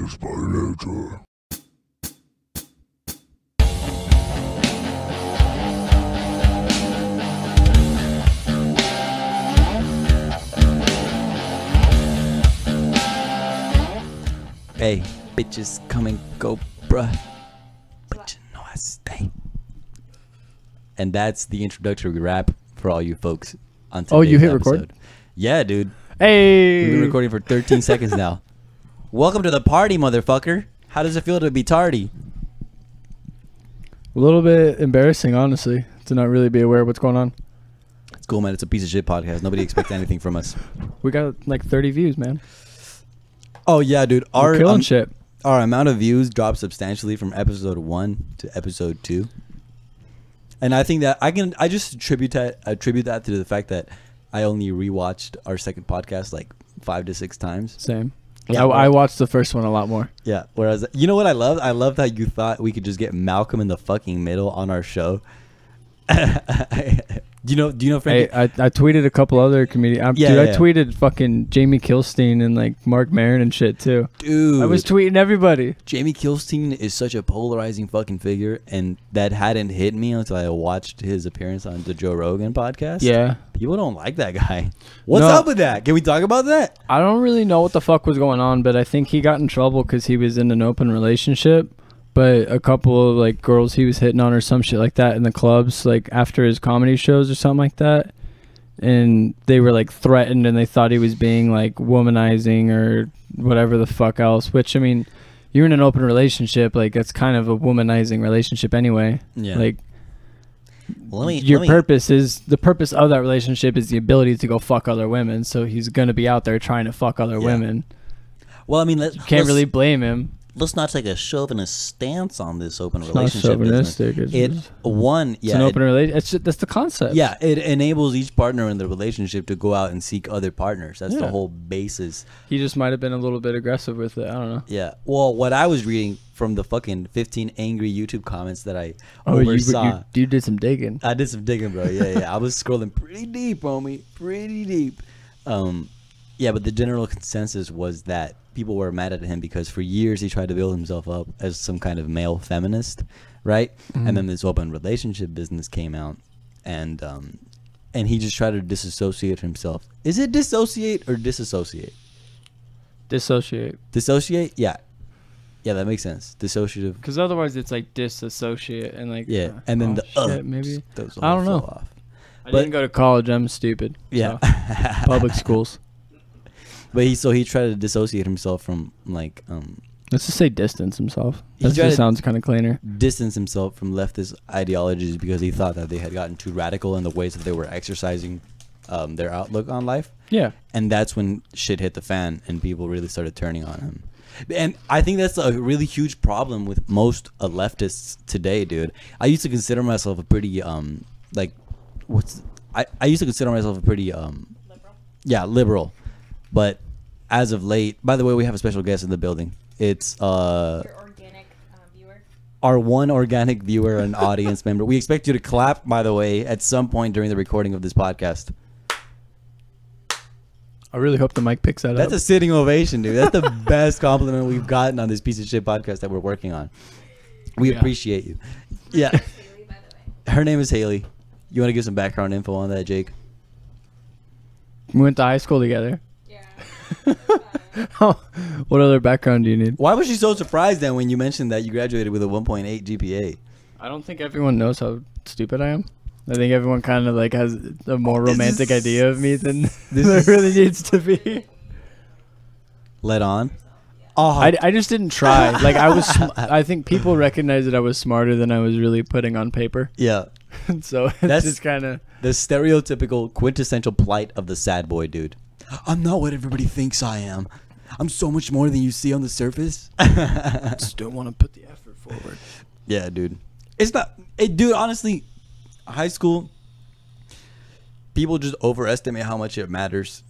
Elitist by nature. Hey, bitches come and go, bruh. But you know I stay. And that's the introductory rap for all you folks on today's Oh, you hit episode. record? Yeah, dude. Hey! We've been recording for 13 seconds now. Welcome to the party, motherfucker. How does it feel to be tardy? A little bit embarrassing, honestly, to not really be aware of what's going on. It's cool, man. It's a piece of shit podcast. Nobody expects anything from us. We got like 30 views, man. Oh, yeah, dude. We're killing shit. Our amount of views dropped substantially from episode 1 to episode 2. And I think that I just attribute that to the fact that I only rewatched our second podcast like 5 to 6 times. Same. Yeah, I watched the first one a lot more. Yeah. Whereas, you know what I loved? I loved how you thought we could just get Malcolm in the fucking middle on our show. Do you know Frankie? Hey, I tweeted a couple other comedians. Yeah, Dude, yeah. I tweeted fucking Jamie Kilstein and like Mark Maron and shit too. Dude. I was tweeting everybody. Jamie Kilstein is such a polarizing fucking figure, and that hadn't hit me until I watched his appearance on the Joe Rogan podcast. Yeah. People don't like that guy. What's No. up with that? Can we talk about that? I don't really know what the fuck was going on, but I think he got in trouble because he was in an open relationship. But a couple of like girls he was hitting on or some shit like that in the clubs, like after his comedy shows or something like that. And they were like threatened and they thought he was being like womanizing or whatever the fuck else. Which, I mean, you're in an open relationship. Like that's kind of a womanizing relationship anyway. Yeah. Like Well, purpose is the purpose of that relationship is the ability to go fuck other women. So he's going to be out there trying to fuck other women. Well, I mean, You can't really blame him. let's not take a chauvinist stance on this open It's not relationship business. chauvinistic. It's an open relationship. That's the concept. Yeah, it enables each partner in the relationship to go out and seek other partners. That's the Yeah. whole basis. He just might have been a little bit aggressive with it. I don't know. Yeah. Well, what I was reading from the fucking 15 angry YouTube comments that I Oh, oversaw. you did some digging. I did some digging, bro. Yeah. I was scrolling pretty deep, homie. Pretty deep. Yeah, but the general consensus was that people were mad at him because for years he tried to build himself up as some kind of male feminist, right? Mm-hmm. And then this open relationship business came out, and he just tried to disassociate himself. Is it dissociate or disassociate? Dissociate. Dissociate? Yeah, that makes sense. Dissociative. Because otherwise it's like disassociate and like. Yeah, and then shit, maybe. those I don't all know. fall off. I But- didn't go to college. I'm stupid. Yeah. So. Public schools. But he tried to dissociate himself from like Let's just say distance himself. He That tried just to- sounds kind of cleaner. distance himself from leftist ideologies because he thought that they had gotten too radical in the ways that they were exercising their outlook on life. Yeah. And that's when shit hit the fan and people really started turning on him. And I think that's a really huge problem with most leftists today, dude. I used to consider myself a pretty I used to consider myself a pretty Liberal. yeah, liberal. But as of late, by the way, we have a special guest in the building. It's Your organic viewer. our one organic viewer and audience member. We expect you to clap, by the way, at some point during the recording of this podcast. I really hope the mic picks that That's up. a sitting ovation, dude. That's the best compliment we've gotten on this piece of shit podcast that we're working on. We Yeah. appreciate you. Yeah. Haley, by the way. Her name is Haley. You want to give some background info on that, Jake? We went to high school together. Yeah. What other background do you need? Why was she so surprised then when you mentioned that you graduated with a 1.8 GPA? I don't think everyone knows how stupid I am. I think everyone kind of like has a more This romantic is- idea of me than this there is- really needs to be. Let on. Oh, I just didn't try. Like I think people recognize that I was smarter than I was really putting on paper. yeah. So it's That's- just kind of. The stereotypical quintessential plight of the sad boy dude. I'm not what everybody thinks I am. I'm so much more than you see on the surface. Just don't want to put the effort forward. Yeah, dude. It's not... dude, honestly, high school, people just overestimate how much it matters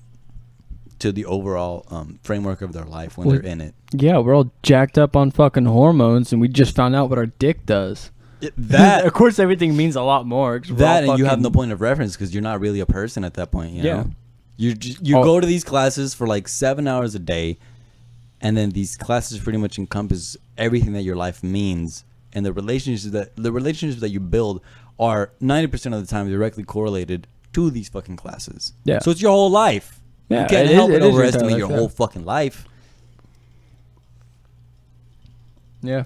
to the overall framework of their life when they're in it. Yeah, we're all jacked up on fucking hormones, and we just found out what our dick does. That of course, everything means a lot more. 'Cause we're that all and you have fucking- no point of reference because you're not really a person at that point. You Yeah. know? You Oh. go to these classes for like 7 hours a day. and then these classes pretty much encompass everything that your life means, and the relationships that you build are 90% of the time directly correlated to these fucking classes. Yeah. So it's your whole life. Yeah, You can't it help is- but it is your overestimate entire your life, whole yeah. fucking life. Yeah.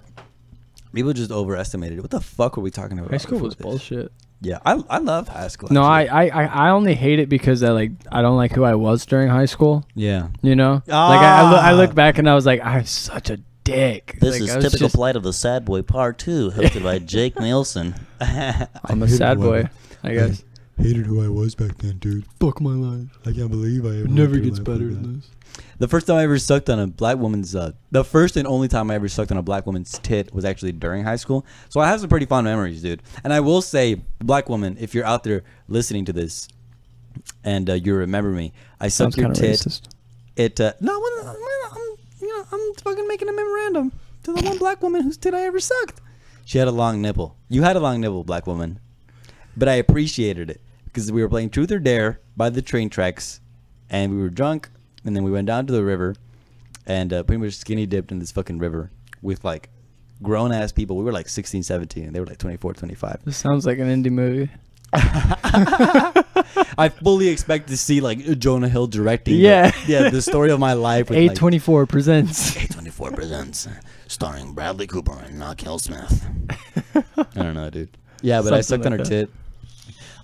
People just overestimated it. What the fuck were we talking about? High school before was this? bullshit. Yeah, I love high school. No, actually. I only hate it because I don't like who I was during high school. Yeah. You know, Ah. like I look back and I was like, I'm such a dick. This Like, is I was Typical just- Plight of the Sad Boy Part 2, hosted by Jake Nielsen. I'm a sad boy, I guess. Hated who I was back then, dude. Fuck my life. I can't believe I It never gets better than this. The first time I ever sucked on a black woman's, the first and only time I ever sucked on a black woman's tit was actually during high school. So I have some pretty fond memories, dude. And I will say, black woman, if you're out there listening to this, and you remember me, I Sounds sucked your kind of tit. racist. I'm fucking making a memorandum to the one black woman whose tit I ever sucked. She had a long nipple. You had a long nipple, black woman, but I appreciated it because we were playing Truth or Dare by the train tracks, and we were drunk, and then we went down to the river, and pretty much skinny dipped in this fucking river with like grown ass people. We were like 16, 17, and they were like 24, 25. This sounds like an indie movie. I fully expect to see like Jonah Hill directing. Yeah. The story of my life. With, like, A24 presents. A24 presents, starring Bradley Cooper and Knockhill Smith. I don't know, dude. Yeah, but I Something sucked on like her that. tit.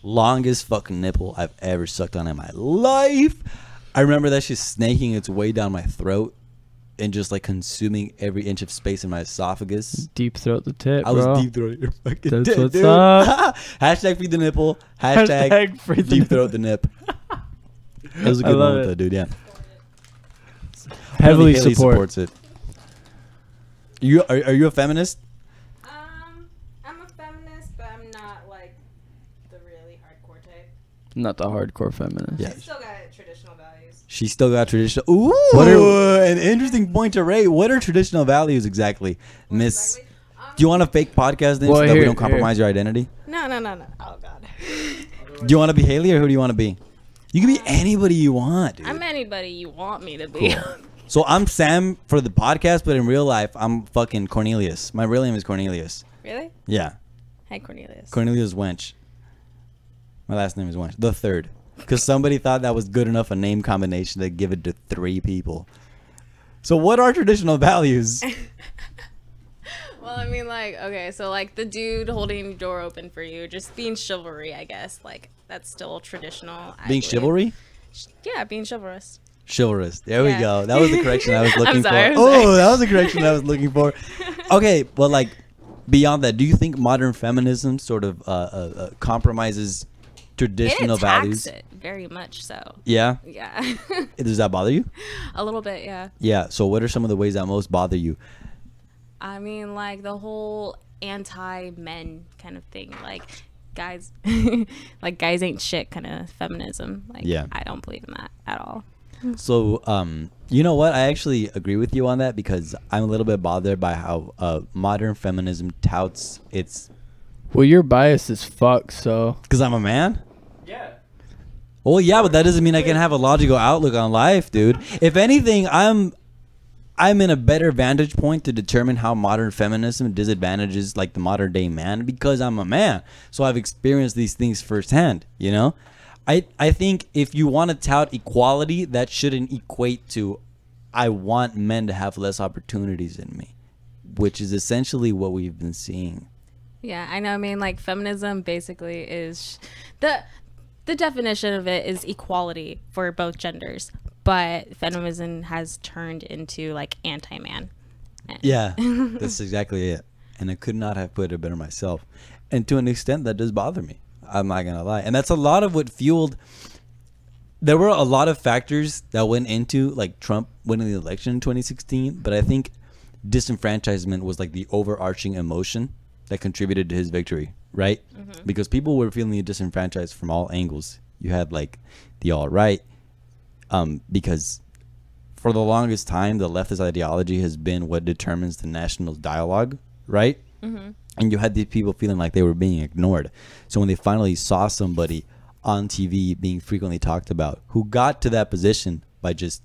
Longest fucking nipple I've ever sucked on in my life. I remember that shit snaking its way down my throat and just like consuming every inch of space in my esophagus. Deep throat the tit, I bro. was deep throating your fucking That's tit, what's dude. up. Hashtag free the nipple. Hashtag free the deep nip- throat the nip. That was a I good love moment, it. though, dude. Yeah. Heavily Apparently Haley support. supports it. You are you a feminist? I'm a feminist, but I'm not like the really hardcore type. Not the hardcore feminist. Yeah. I still got traditional values. She still got traditional. Ooh, What an interesting point to rate. What are traditional values exactly, Miss? Exactly. Do you want a fake podcast name Well, so that we here- don't compromise your identity? No. Oh God. Do you want to be Haley or who do you want to be? You can be anybody you want, dude. I'm anybody you want me to be. So I'm Sam for the podcast, but in real life, I'm fucking Cornelius. My real name is Cornelius. Really? Yeah, Hi, Cornelius. Cornelius Wench. My last name is Wench. The third. Because somebody thought that was good enough a name combination to give it to 3 people. So what are traditional values? Well, I mean, like, okay, so like the dude holding the door open for you, just being chivalry, I guess. Like that's still traditional. I Being believe. chivalry? Yeah, being chivalrous. Chivalrous. There we Yeah. go. That was the correction I was I'm looking sorry, for. I'm sorry. Oh, that was the correction I was looking for. Okay, well, like, beyond that, do you think modern feminism sort of compromises traditional It attacks values? it very much so. Yeah? Yeah, Does that bother you? a little bit. Yeah. Yeah. So what are some of the ways that most bother you? I mean, like the whole anti-men kind of thing, like guys, like guys ain't shit kind of feminism. Like, Yeah. I don't believe in that at all. So, you know what? I actually agree with you on that because I'm a little bit bothered by how modern feminism touts its... Well, you're biased as fuck, so. Because I'm a man? Yeah. Well, yeah, but that doesn't mean I can have a logical outlook on life, dude. If anything, I'm in a better vantage point to determine how modern feminism disadvantages like the modern day man because I'm a man. So I've experienced these things firsthand, you know? I think if you want to tout equality, that shouldn't equate to I want men to have less opportunities than me, which is essentially what we've been seeing. Yeah, I know. I mean, like feminism basically is the definition of it is equality for both genders, but feminism has turned into like anti-man. Yeah, that's exactly it. And I could not have put it better myself. And to an extent, that does bother me. I'm not going to lie. And that's a lot of what fueled... There were a lot of factors that went into like Trump winning the election in 2016. But I think disenfranchisement was like the overarching emotion that contributed to his victory, right? Mm-hmm. Because people were feeling disenfranchised from all angles. You had like the alt-right, because for the longest time, the leftist ideology has been what determines the national dialogue, right? Mm-hmm. And you had these people feeling like they were being ignored. So when they finally saw somebody on TV being frequently talked about who got to that position by just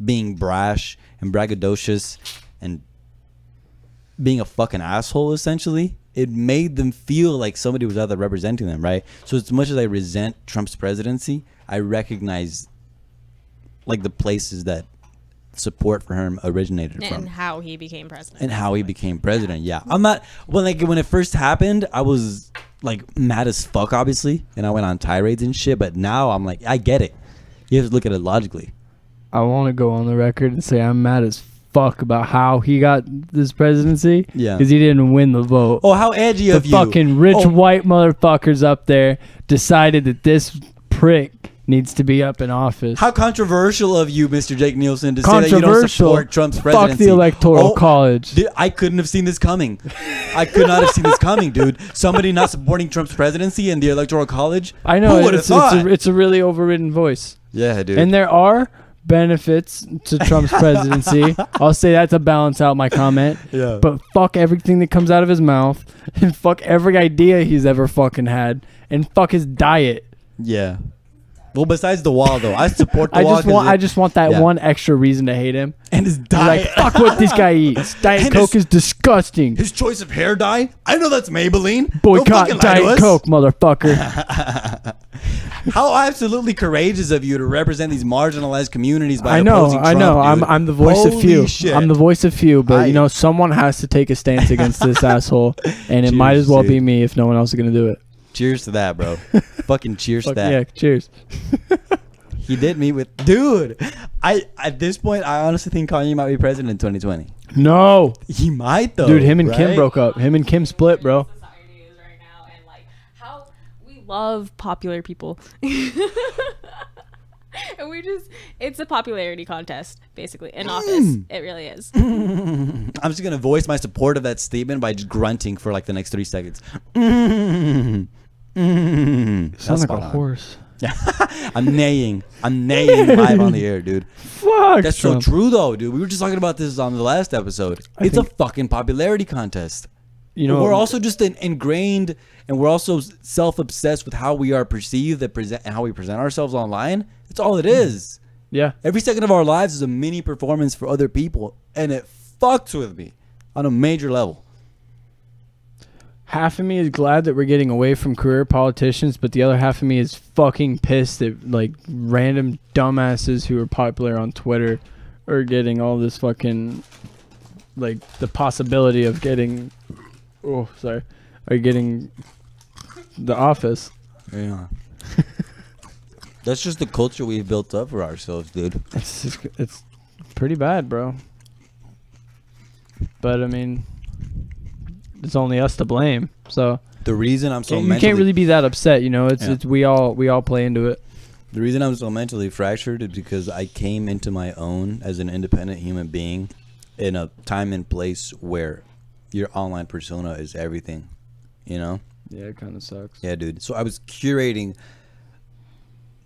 being brash and braggadocious and being a fucking asshole, essentially, it made them feel like somebody was out there representing them, right? So as much as I resent Trump's presidency, I recognize like the places that support for him originated from. And how he became president. Yeah. I'm not, well, like when it first happened, I was like mad as fuck, obviously. And I went on tirades and shit. But now I'm like, I get it. You have to look at it logically. I want to go on the record and say I'm mad as fuck about how he got this presidency. Yeah. Because he didn't win the vote. Oh, how edgy of you. The fucking rich white motherfuckers up there decided that this prick needs to be up in office. How controversial of you, Mr. Jake Nielsen, to say that you don't support Trump's presidency. Fuck the electoral college. Dude, I couldn't have seen this coming. I could not have seen this coming, dude. Somebody not supporting Trump's presidency in the electoral college. I know. Who would have thought? It's a really overridden voice. Yeah, dude. And there are benefits to Trump's presidency. I'll say that to balance out my comment. Yeah. But fuck everything that comes out of his mouth, and fuck every idea he's ever fucking had, and fuck his diet. Yeah. Well, besides the wall, though, I support the wall. I just want that one extra reason to hate him. And his diet. Like, fuck what this guy eats. Diet And Coke is disgusting. His choice of hair dye. I know that's Maybelline. Boycott Diet Coke, motherfucker. How absolutely courageous of you to represent these marginalized communities by I know. opposing Trump, dude. I'm the voice of few. Shit. I'm the voice of few, but you know, someone has to take a stance against this asshole, and it might as well be me if no one else is gonna do it. Cheers to that, bro. Fucking cheers to that. Yeah, cheers. He did meet with, dude. At this point, I honestly think Kanye might be president in 2020. No, He might though, dude. Him and Kim right? broke up. Him and Kim split, bro. Society is right now, and like how we love popular people. And it's a popularity contest, basically, in office. It really is. I'm just gonna voice my support of that statement by just grunting for like the next 3 seconds. Sounds like a horse. I'm neighing live on the air, dude. Fuck. That's Trump. so true, though, dude. We were just talking about this on the last episode. It's a fucking popularity contest. You know, We're also just ingrained, and we're also self-obsessed with how we are perceived and how we present ourselves online. That's all it is. Yeah. Every second of our lives is a mini performance for other people, and it fucks with me on a major level. Half of me is glad that we're getting away from career politicians, but the other half of me is fucking pissed that like random dumbasses who are popular on Twitter are getting all this fucking like the possibility of getting are getting the office. Yeah. That's just the culture we've built up for ourselves, dude. It's pretty bad, bro. But I mean, it's only us to blame. So The reason I'm so you mentally can't really be that upset, you know. It's we all play into it. The reason I'm so mentally fractured is because I came into my own as an independent human being in a time and place where your online persona is everything, you know? Yeah, it kind of sucks. Yeah, dude. So I was curating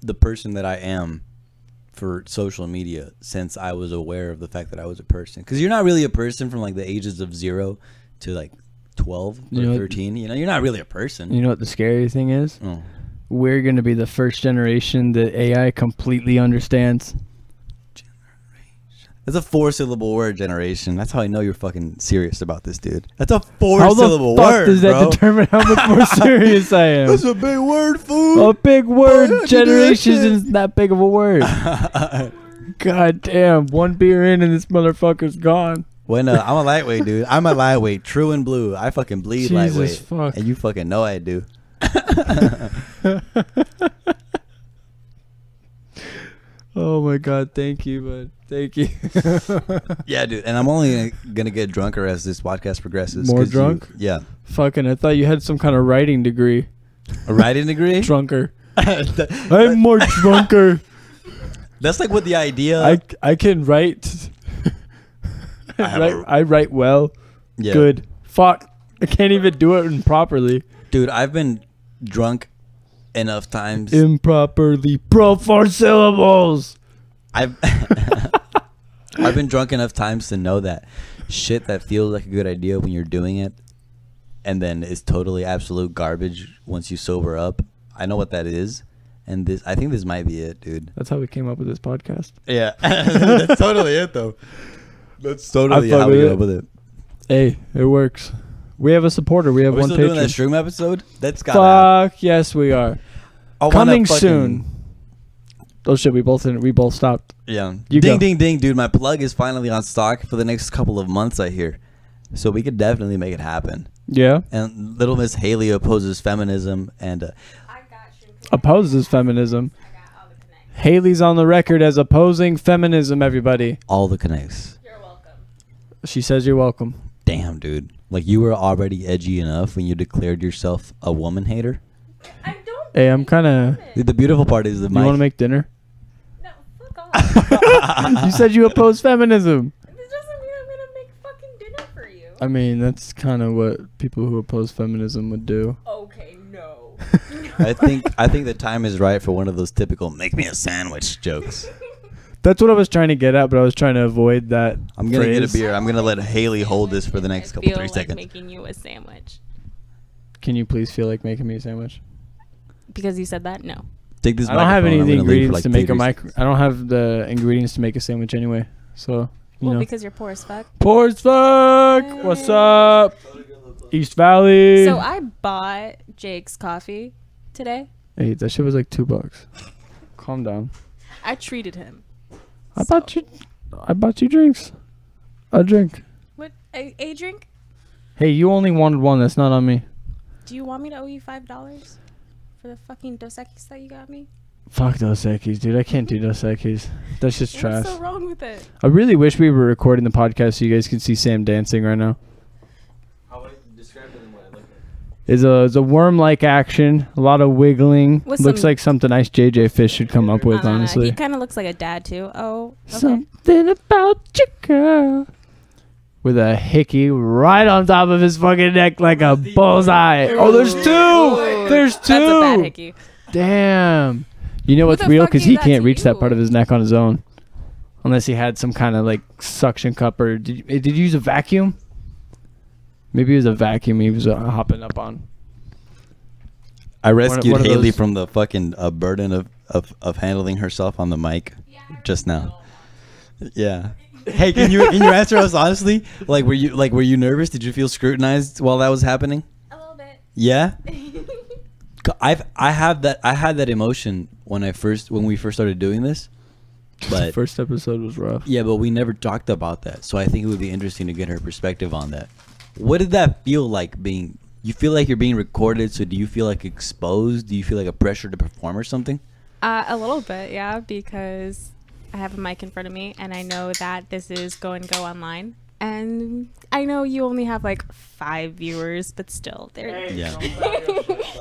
the person that I am for social media since I was aware of the fact that I was a person. Because you're not really a person from like the ages of 0 to like 12 or 13. You know, you're not really a person. You know what the scary thing is? Oh. We're going to be the first generation that AI completely understands. That's a 4-syllable word, generation. That's how I know you're fucking serious about this, dude. That's a 4-syllable word, How the fuck does that bro. determine how much more serious I am? That's a big word, fool. A big word. Generations isn't that big of a word. God damn. One beer in and this motherfucker's gone. When I'm a lightweight, dude. I'm a lightweight, true and blue. I fucking bleed Jesus lightweight. fuck. And you fucking know I do. Oh my god, thank you, bud. Thank you. Yeah, dude. And I'm only gonna get drunker as this podcast progresses. More 'cause drunk? Yeah. Fucking, I thought you had some kind of writing degree. A writing degree? Drunker. I'm more drunker. That's like what the idea. I can write. I write well. Yeah. Good. Fuck. I can't even do it improperly. Dude, I've been drunk enough times. Improperly. Bro, 4 syllables. I've been drunk enough times to know that shit that feels like a good idea when you're doing it and then is totally absolute garbage once you sober up. I know what that is. And I think this might be it, dude. That's how we came up with this podcast. Yeah, that's totally it, though. That's totally fuck how we with go it. up with it. Hey, it works. We have a supporter. We have Are we one still doing patron. that Shroom episode? That's got to Fuck yes, we are. happen. Coming soon. Oh shit, we both stopped. Yeah. You ding, go. ding, ding, dude. My plug is finally on stock for the next couple of months, I hear. So we could definitely make it happen. Yeah. And Little Miss Haley opposes feminism and Opposes feminism. Haley's on the record as opposing feminism, everybody. all the connects. You're welcome. She says you're welcome. Damn, dude. Like, you were already edgy enough when you declared yourself a woman hater. I don't. Hey, I'm kind of... Dude, the beautiful part is the You want to make dinner? No, fuck off. You said you oppose feminism. This doesn't mean I'm gonna make fucking dinner for you. I mean, that's kind of what people who oppose feminism would do. Okay, no. I think the time is right for one of those typical "make me a sandwich" jokes. That's what I was trying to get at, but I was trying to avoid that. I'm gonna get a phrase. beer. I'm gonna let Haley hold this for the next couple feel 3 like seconds. making you a sandwich. Can you please feel like making me a sandwich? Because you said that? No. Take this. I don't have any of the microphone, I'm gonna leave for ingredients like to make 3 a seconds. I don't have the ingredients to make a sandwich anyway. So, you Well, know. because you're poor as fuck. Poor as fuck. What's up? East Valley. So I bought Jake's coffee today. Hey, that shit was like $2. Calm down. I treated him. I bought you drinks. A drink. What? A drink? Hey, you only wanted one. That's not on me. Do you want me to owe you $5 for the fucking Dos Equis that you got me? Fuck Dos Equis, dude. I can't do Dos Equis. That's just trash. What's so wrong with it? I really wish we were recording the podcast so you guys could see Sam dancing right now. How would I describe it in what I look It's a worm-like action, a lot of wiggling. With Looks some- like something Ice JJ Fish should come up with, He honestly. kind of looks like a dad too. Oh, okay. Something about you, girl. With a hickey right on top of his fucking neck like a bullseye. Oh, there's two! There's two! That's a bad hickey. Damn. You know Who what's the real? fuck Because gave he that can't to reach that you? part of his neck on his own. Unless he had some kind of like suction cup or... Did you use a vacuum? Maybe it was a vacuum he was hopping up on. I rescued one of Haley those- from the fucking burden of handling herself on the mic just now. Yeah. Hey, can you answer us honestly? Like, were you nervous? Did you feel scrutinized while that was happening? A little bit. Yeah. I had that emotion when we first started doing this, The but first episode was rough. yeah, but we never talked about that. So I think it would be interesting to get her perspective on that. What did that feel like being? You feel like you're being recorded, so do you feel like exposed? Do you feel like a pressure to perform or something? A little bit, yeah, because I have a mic in front of me and I know that this is going to go online. And I know you only have like 5 viewers, but still, they're Yeah.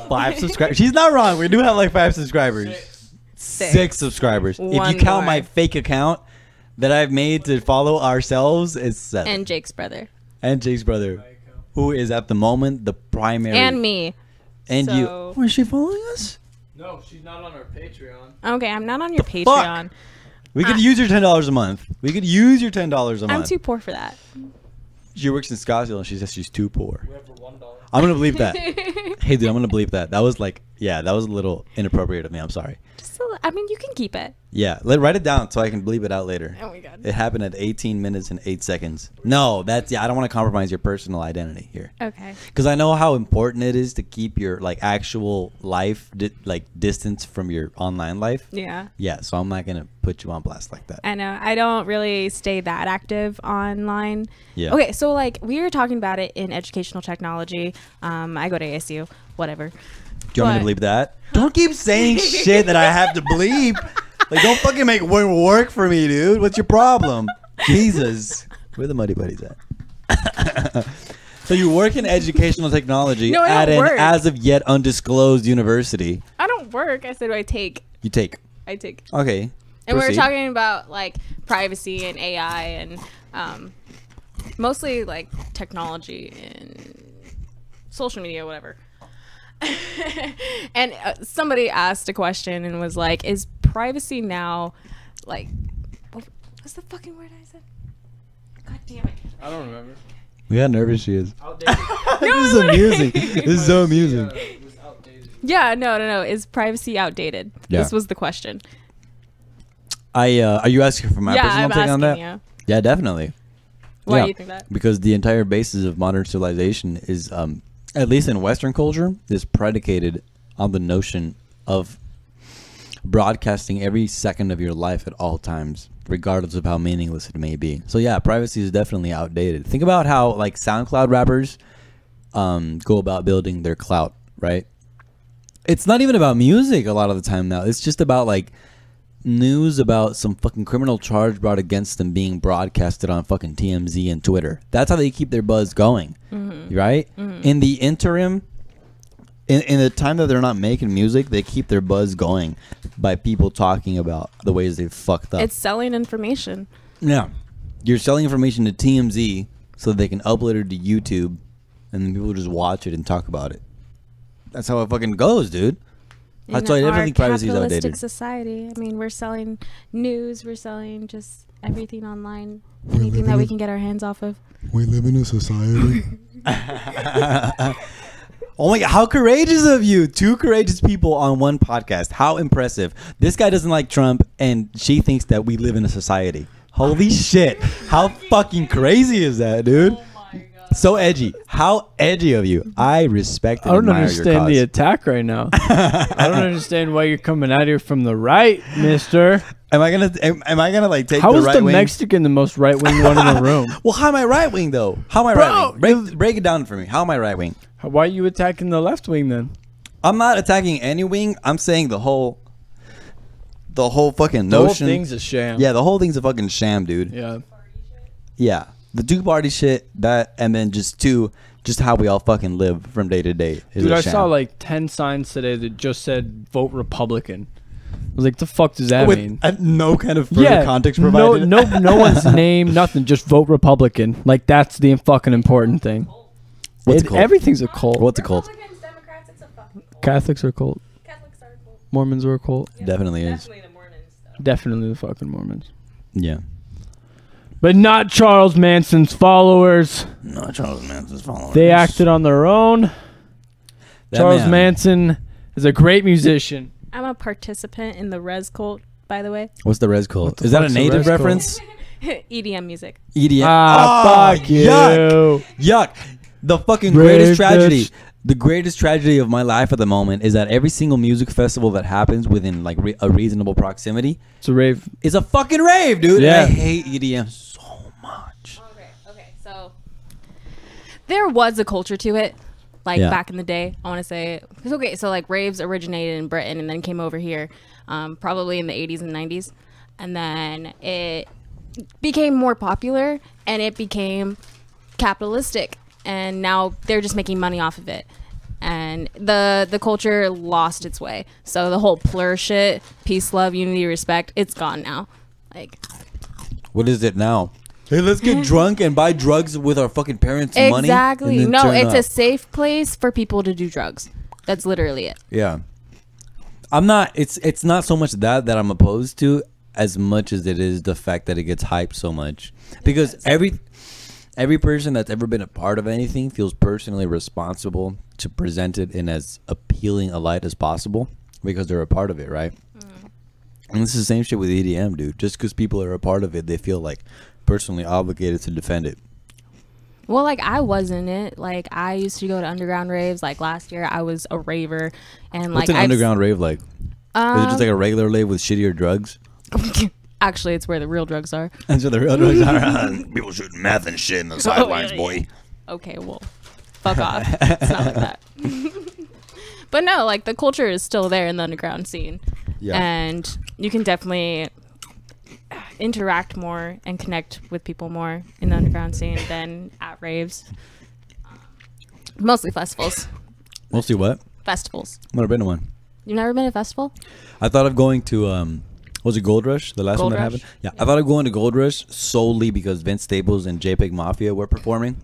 5 subscribers. She's not wrong. We do have like 5 subscribers. 6 subscribers. If One you count more. my fake account that I've made to follow ourselves, it's 7. and Jake's brother And Jake's brother, who is at the moment the primary. and me. And So- you. Oh, is she following us? No, she's not on our Patreon. Okay, I'm not on your The Patreon. We could use your $10 a month. We could use your $10 a month. I'm too poor for that. She works in Scottsdale and she says she's too poor. We have for $1. I'm gonna bleep that. Hey, dude, I'm gonna bleep that. That was like, yeah, that was a little inappropriate of me. I'm sorry. Just I mean, you can keep it. Yeah, write it down so I can bleep it out later. Oh my god. It happened at 18 minutes and 8 seconds. No, I don't want to compromise your personal identity here. Okay. Because I know how important it is to keep your like actual life distance from your online life. Yeah. Yeah, so I'm not gonna put you on blast like that. I know. I don't really stay that active online. Yeah. Okay, so like we were talking about it in educational technology. I go to ASU, whatever. Do you want me to bleep that? Don't keep saying shit that I have to bleep. Like, don't fucking make work for me, dude. What's your problem? Jesus. Where the Muddy Buddies at? So you work in educational technology No, I at don't an work. as of yet undisclosed university. I don't work. I said I take. You take. I take. Okay. And we were proceed. talking about like privacy and AI and mostly like technology and social media, whatever. And somebody asked a question and was like, "Is privacy now like what's the fucking word I said? God damn it!" I don't remember. Look how nervous she is. Outdated. This is amusing. This is so amusing. It was outdated. Yeah, no. Is privacy outdated? Yeah. This was the question. Are you asking for my Yeah, personal I'm take on that? asking you. Yeah, definitely. Why Yeah, do you think that? because the entire basis of modern civilization is, at least in Western culture, is predicated on the notion of broadcasting every second of your life at all times, regardless of how meaningless it may be. So yeah, privacy is definitely outdated. Think about how like SoundCloud rappers go about building their clout, right? It's not even about music a lot of the time now. It's just about like news about some fucking criminal charge brought against them being broadcasted on fucking TMZ and Twitter. That's how they keep their buzz going, right? In the interim, in the time that they're not making music, they keep their buzz going by people talking about the ways they fucked up. It's selling information. Yeah, you're selling information to TMZ so they can upload it to YouTube, and then people just watch it and talk about it. That's how it fucking goes, dude. That's why I definitely think privacy is outdated. Capitalistic society. I mean, we're selling news. We're selling just everything online. Anything that we can get our hands off of. We live in a society. Oh my God, how courageous of you. 2 courageous people on one podcast. How impressive. This guy doesn't like Trump, and she thinks that we live in a society. Holy shit. How fucking crazy is that, dude? So edgy. How edgy of you. I respect and I don't admire understand your cause. the attack right now. I don't understand why you're coming at here from the right, mister. Am I gonna like take How the is right the wing? Mexican the most right wing one in the room? Well, how am I right wing though? How am I right wing? Break it down for me. How am I right wing? Why are you attacking the left wing then? I'm not attacking any wing. I'm saying the whole fucking The whole notion. thing's a sham. Yeah, the whole thing's a fucking sham, dude. Yeah. Yeah, the 2-party shit, that, and then just how we all fucking live from day to day. Is Dude, a I sham. saw like 10 signs today that just said vote Republican. I was like, the fuck does that with mean? no kind of further context provided. No one's name, nothing. Just vote Republican. Like that's the fucking important thing. What's a cult? Everything's a cult. What's a cult? Republicans, Democrats, it's a fucking cult. Catholics are a cult. Catholics are a cult. Mormons are a cult. Definitely is. Definitely the Mormons, though. Definitely the fucking Mormons. Yeah. But not Charles Manson's followers. No, Charles Manson's followers. They acted on their own. That Charles man- Manson is a great musician. I'm a participant in the Res cult, by the way. What's the res cult? What the Is that a fuck's the native res cult? reference? EDM music. EDM. Fuck you. Yuck. The fucking Break greatest tragedy. bitch. The greatest tragedy of my life at the moment is that every single music festival that happens within like a reasonable proximity It's a rave. is a fucking rave, dude. Yeah. And I hate EDM so much. Okay, so there was a culture to it, like Yeah. back in the day. I want to say, okay, so like raves originated in Britain and then came over here, probably in the 80s and 90s, and then it became more popular and it became capitalistic, and now they're just making money off of it. And the culture lost its way. So the whole plur shit, peace, love, unity, respect, it's gone now. Like, What is it now? Hey, let's get drunk and buy drugs with our fucking parents' money. exactly. and then No, turn it's up. a safe place for people to do drugs. That's literally it. Yeah. I'm not it's not so much that I'm opposed to as much as it is the fact that it gets hyped so much. Because every person that's ever been a part of anything feels personally responsible to present it in as appealing a light as possible because they're a part of it, right? And this is the same shit with EDM, dude. Just because people are a part of it, they feel like personally obligated to defend it. Well, like I was in it. Like I used to go to underground raves. Like last year, I was a raver, and What's like an underground rave like? Is it just like a regular rave with shittier drugs? Actually, it's where the real drugs are. That's what the real drugs are. People shooting meth and shit in the sidelines, boy. Okay, well, fuck off. It's not like that. But no, like the culture is still there in the underground scene, Yeah. and you can definitely interact more and connect with people more in the underground scene than at raves. Mostly festivals. Mostly what? Festivals. I've never been to one. You've never been to a festival? I thought of going to was it Gold Rush? The last Gold one that Rush? happened? Yeah. I thought of going to Gold Rush solely because Vince Staples and JPEG Mafia were performing.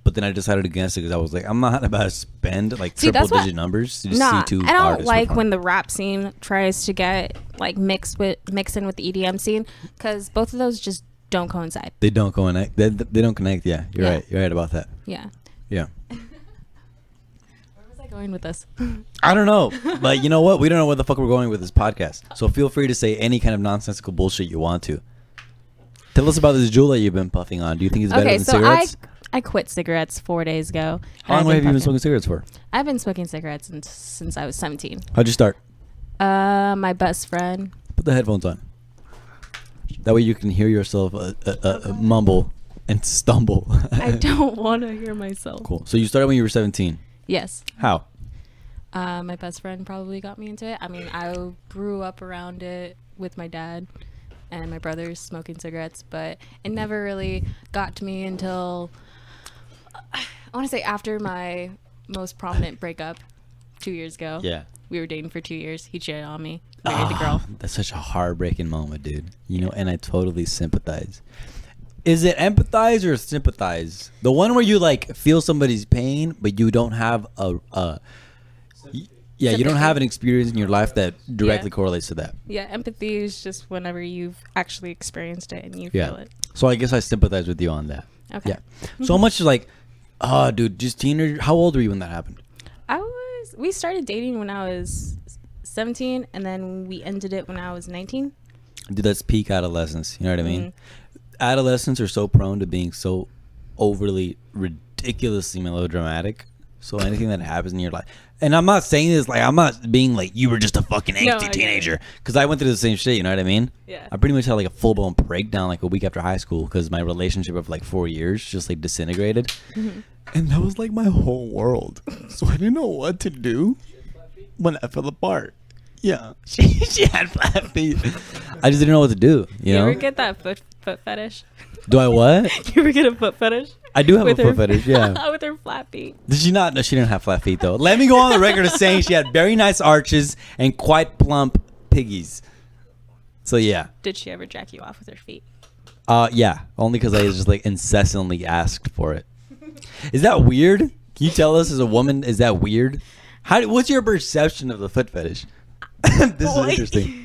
But then I decided against it because I was like, I'm not about to spend like See, triple that's digit what- numbers to just Nah, see two I don't artists like perform. when the rap scene tries to get like mix in with the EDM scene, because both of those just don't coincide. They don't connect. They don't connect. Yeah, you're Yeah. right. You're right about that. Yeah. Yeah. Where was I going with this? I don't know, but you know what? We don't know where the fuck we're going with this podcast. So feel free to say any kind of nonsensical bullshit you want to. Tell us about this jewel that you've been puffing on. Do you think it's better Okay, than so cigarettes? I quit cigarettes 4 days ago. How long have you been smoking cigarettes for? I've been smoking cigarettes since I was 17. How'd you start? My best friend. Put the headphones on. That way you can hear yourself mumble and stumble. I don't want to hear myself. Cool. So you started when you were 17. Yes. How? My best friend probably got me into it. I mean, I grew up around it with my dad and my brothers smoking cigarettes, but it never really got to me until I want to say after my most prominent breakup 2 years ago. Yeah. We were dating for 2 years. He cheated on me. Married the girl. That's such a heartbreaking moment, dude. You know, and I totally sympathize. Is it empathize or sympathize? The one where you like feel somebody's pain, but you don't have you don't have an experience in your life that directly correlates to that. Yeah, empathy is just whenever you've actually experienced it and you feel it. So I guess I sympathize with you on that. Okay. Yeah. So much like, dude, just teenager. How old were you when that happened? We started dating when I was 17, and then we ended it when I was 19. Dude, that's peak adolescence. You know what I mean? Mm-hmm. Adolescents are so prone to being so overly, ridiculously melodramatic. So anything that happens in your life, and I'm not saying this like I'm not being like you were just a fucking angsty teenager, because I went through the same shit. You know what I mean? Yeah. I pretty much had like a full blown breakdown like a week after high school because my relationship of like 4 years just like disintegrated, and that was like my whole world. So I didn't know what to do when I fell apart. Yeah, she had flat feet. I just didn't know what to do. You know? ever get that foot fetish? Do I what? You ever get a foot fetish? I do have With a foot fetish. Yeah. With her flat feet. Did she not? No, she didn't have flat feet though. Let me go on the record as saying she had very nice arches and quite plump piggies. So yeah. Did she ever jack you off with her feet? Yeah. Only because I just like incessantly asked for it. Is that weird? Can you tell us as a woman? Is that weird? What's your perception of the foot fetish? This is interesting.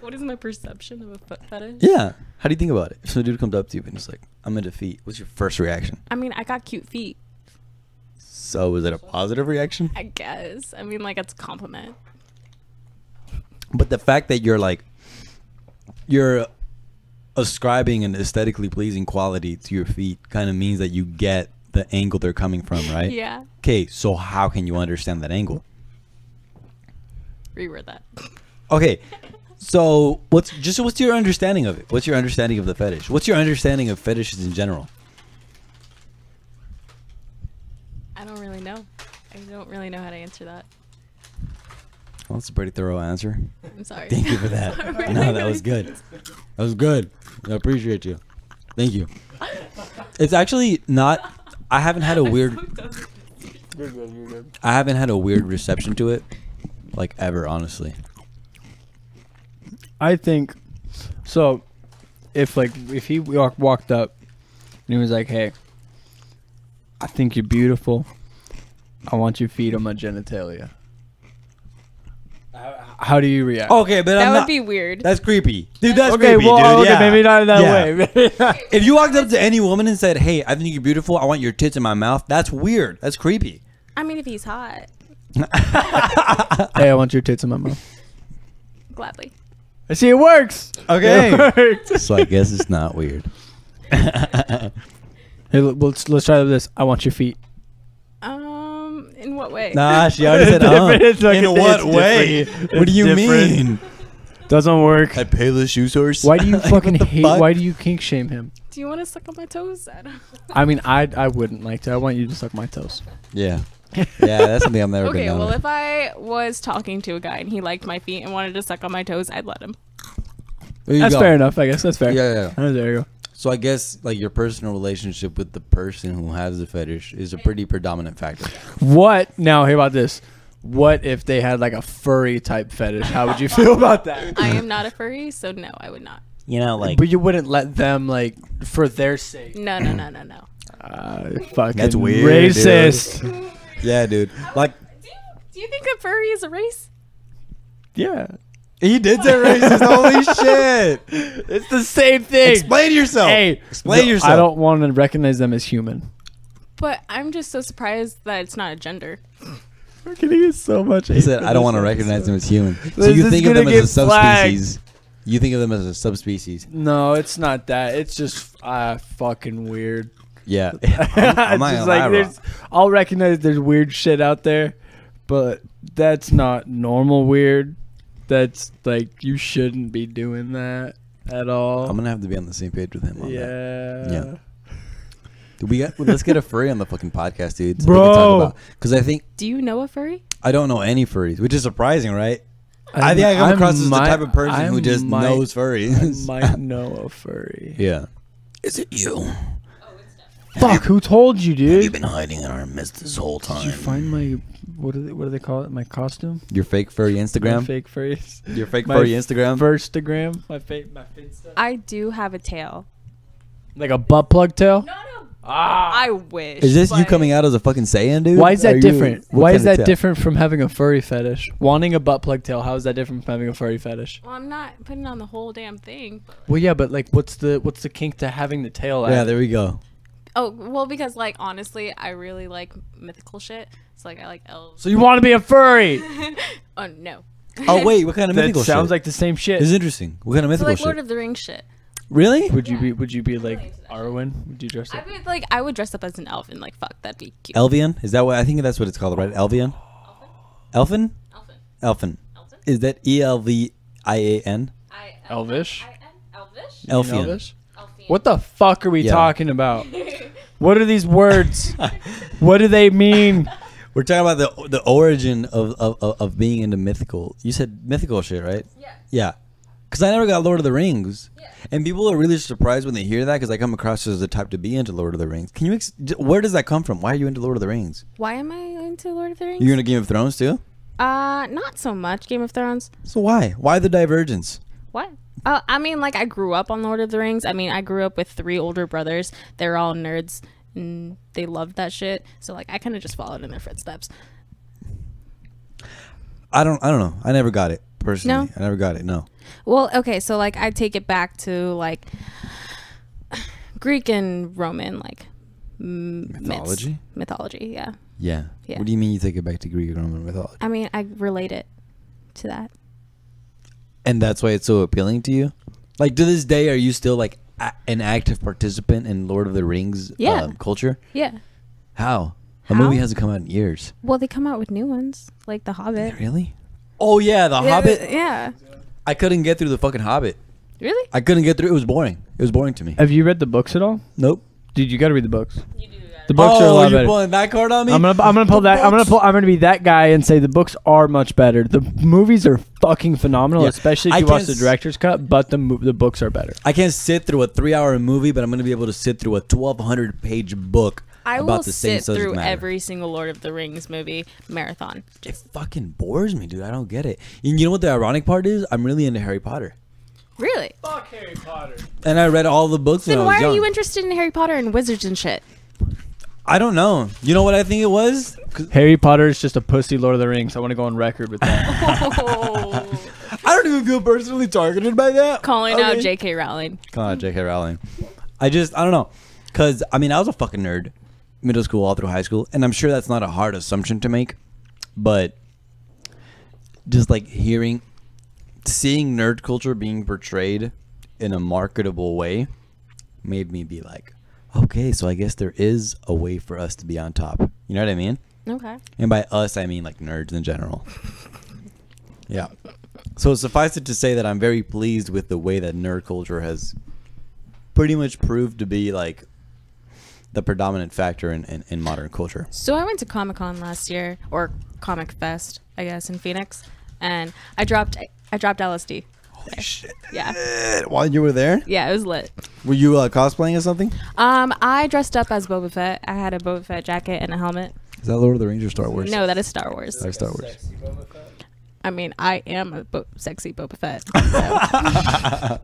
What is my perception of a foot fetish? Yeah. How do you think about it? If some dude comes up to you and he's like, "I'm into feet," what's your first reaction? I mean, I got cute feet. So is it a positive reaction? I guess. I mean, like, it's a compliment. But the fact that you're ascribing an aesthetically pleasing quality to your feet kind of means that you get the angle they're coming from, right? Yeah. Okay, so how can you understand that angle? Reword that. Okay, so what's your understanding of it? What's your understanding of the fetish? What's your understanding of fetishes in general? I don't really know. I don't really know how to answer that. Well, that's a pretty thorough answer. I'm sorry. Thank you for that. No, that was good. That was good. I appreciate you. Thank you. It's actually not. I haven't had a weird. You're good. You're good. I haven't had a weird reception to it, like ever, honestly. I think so. If he walked up and he was like, "Hey, I think you're beautiful. I want your feet on my genitalia." How do you react? Okay, but That would be weird. That's creepy, dude. That's okay, creepy, well, dude. okay, Yeah. maybe not in that Yeah. way. If you walked up to any woman and said, "Hey, I think you're beautiful. I want your tits in my mouth," that's weird. That's creepy. I mean, if he's hot, Hey, I want your tits in my mouth. gladly. I see it works. Okay. It works. So I guess it's not weird. Hey, let's try this. I want your feet. In what way? Nah, she already said, It's like- in what it's way? different. What do It's you different. mean? Doesn't work. I pay the shoe source. Why do you Like, fucking what the hate? fuck? Why do you kink shame him? Do you want to suck on my toes? I don't I mean, I wouldn't like to. I want you to suck my toes. Yeah. Yeah, that's something I've never been Okay, done well, with. if I was talking to a guy and he liked my feet and wanted to suck on my toes, I'd let him. There you That's go. fair enough. I guess that's fair. Yeah. Oh, there you go. So I guess like your personal relationship with the person who has the fetish is a pretty predominant factor. What? Now, hear about this. What if they had like a furry type fetish? How would you feel about that? I am not a furry, so no, I would not. You know, like But you wouldn't let them like for their sake. No. Fucking That's weird, racist. yeah, dude. Like Do you think a furry is a race? Yeah, he did say racist. Holy shit! it's the same thing. Explain yourself. Hey, Explain yourself. I don't want to recognize them as human. But I'm just so surprised that it's not a gender. We're gonna get so much. He said, "I don't want to recognize them as human." So This you is think of gonna them as a get flagged. subspecies? You think of them as a subspecies? No, it's not that. It's just fucking weird. Yeah. It's I'm not just gonna lie, like bro. I'll recognize there's weird shit out there, but that's not normal weird. That's like you shouldn't be doing that at all. I'm gonna have to be on the same page with him on that. Yeah. Let's get a furry on the fucking podcast, dude. Bro. Because I think Do you know a furry? I don't know any furries, which is surprising, right? I think I come across as the type of person who just knows furries. I might know a furry. Yeah. Is it you? Fuck, who told you, Have you dude? been hiding in our midst this whole time? Did you find my what do they call it? My costume? Your fake furry My Instagram? fake furries. Your fake My furry Instagram? Firstagram. My Finsta. I do have a tail. Like a butt plug tail? No, no. Ah. I wish. Is this you but- coming out as a fucking Saiyan, dude? Why is Are that you- different? what Why kind is of that tail? different from having a furry fetish? Wanting a butt plug tail, how is that different from having a furry fetish? Well, I'm not putting on the whole damn thing. Well, yeah, but like, what's the kink to having the tail? Yeah, out? there we go. Oh, well, because, like, honestly, I really like mythical shit. It's like, I like elves. So you want to be a furry? Oh, no. Oh, wait, what kind of That mythical sounds shit? like the same shit. It's interesting. What kind of So, mythical like, shit? Lord of the Rings shit. Really? Would you be like Arwen? Would you dress up? I would dress up as an elf and, like, fuck, that'd be cute. Elvian? Is that what? I think that's what it's called, right? Elvian? Elfin? Elfin. Elfin. Elfin? Is that ELVIAN? Elvish? Elvish? Elfian. Elvish? Elfian. What the fuck are we Yeah. talking about? What are these words? What do they mean? We're talking about the origin of being into mythical. You said mythical shit, right? Yeah. Yeah. Because I never got Lord of the Rings. Yeah. And people are really surprised when they hear that because I come across as the type to be into Lord of the Rings. Can you where does that come from? Why are you into Lord of the Rings? Why am I into Lord of the Rings? You're into Game of Thrones too? Not so much Game of Thrones. So why? Why the divergence? What? I mean, like, I grew up on Lord of the Rings. I mean, I grew up with 3 older brothers. They're all nerds, and they loved that shit. So, like, I kind of just followed in their footsteps. I don't know. I never got it personally. No? I never got it. No. Well, okay, so, like, I take it back to, like, Greek and Roman, like, Mythology? Mythology, yeah. Yeah. Yeah. What do you mean you take it back to Greek and Roman mythology? I mean, I relate it to that. And that's why it's so appealing to you? Like, to this day, are you still, like, an active participant in Lord of the Rings Yeah. culture? Yeah. How? A How? movie hasn't come out in years. Well, they come out with new ones, like The Hobbit. Really? Oh, yeah, The Hobbit. Yeah. I couldn't get through the fucking Hobbit. Really? I couldn't get through. It was boring. It was boring to me. Have you read the books at all? Nope. Dude, you got to read the books. You do that. The books are a lot you're better. pulling that card on me? I'm gonna pull that. I'm gonna be that guy and say the books are much better. The movies are fucking phenomenal, Yeah. especially if I you watch can't the s- director's cut. But the books are better. I can't sit through a 3-hour movie, but I'm going to be able to sit through a 1,200-page book I about will the same sit subject through matter. every single Lord of the Rings movie marathon. It fucking bores me, dude. I don't get it. And you know what the ironic part is? I'm really into Harry Potter. Really? Fuck Harry Potter. And I read all the books when Then I was why young. are you interested in Harry Potter and wizards and shit? I don't know. You know what I think it was? 'Cause Harry Potter is just a pussy Lord of the Rings. I want to go on record with that. I don't even feel personally targeted by that. Calling out Okay. J.K. Rowling. Come on, J.K. Rowling. I don't know. Because, I mean, I was a fucking nerd. Middle school, all through high school. And I'm sure that's not a hard assumption to make. But just like seeing nerd culture being portrayed in a marketable way made me be like, okay, so I guess there is a way for us to be on top. You know what I mean? Okay. And by us, I mean like nerds in general. Yeah. So suffice it to say that I'm very pleased with the way that nerd culture has pretty much proved to be like the predominant factor in modern culture. So I went to Comic-Con last year, or Comic Fest, I guess, in Phoenix, and I dropped LSD. Holy shit. Yeah. While you were there? Yeah, it was lit. Were you cosplaying as something? I dressed up as Boba Fett. I had a Boba Fett jacket and a helmet. Is that Lord of the Rings or Star Wars? No, that is Star Wars. Like Star Wars. I mean, I am a sexy Boba Fett. So.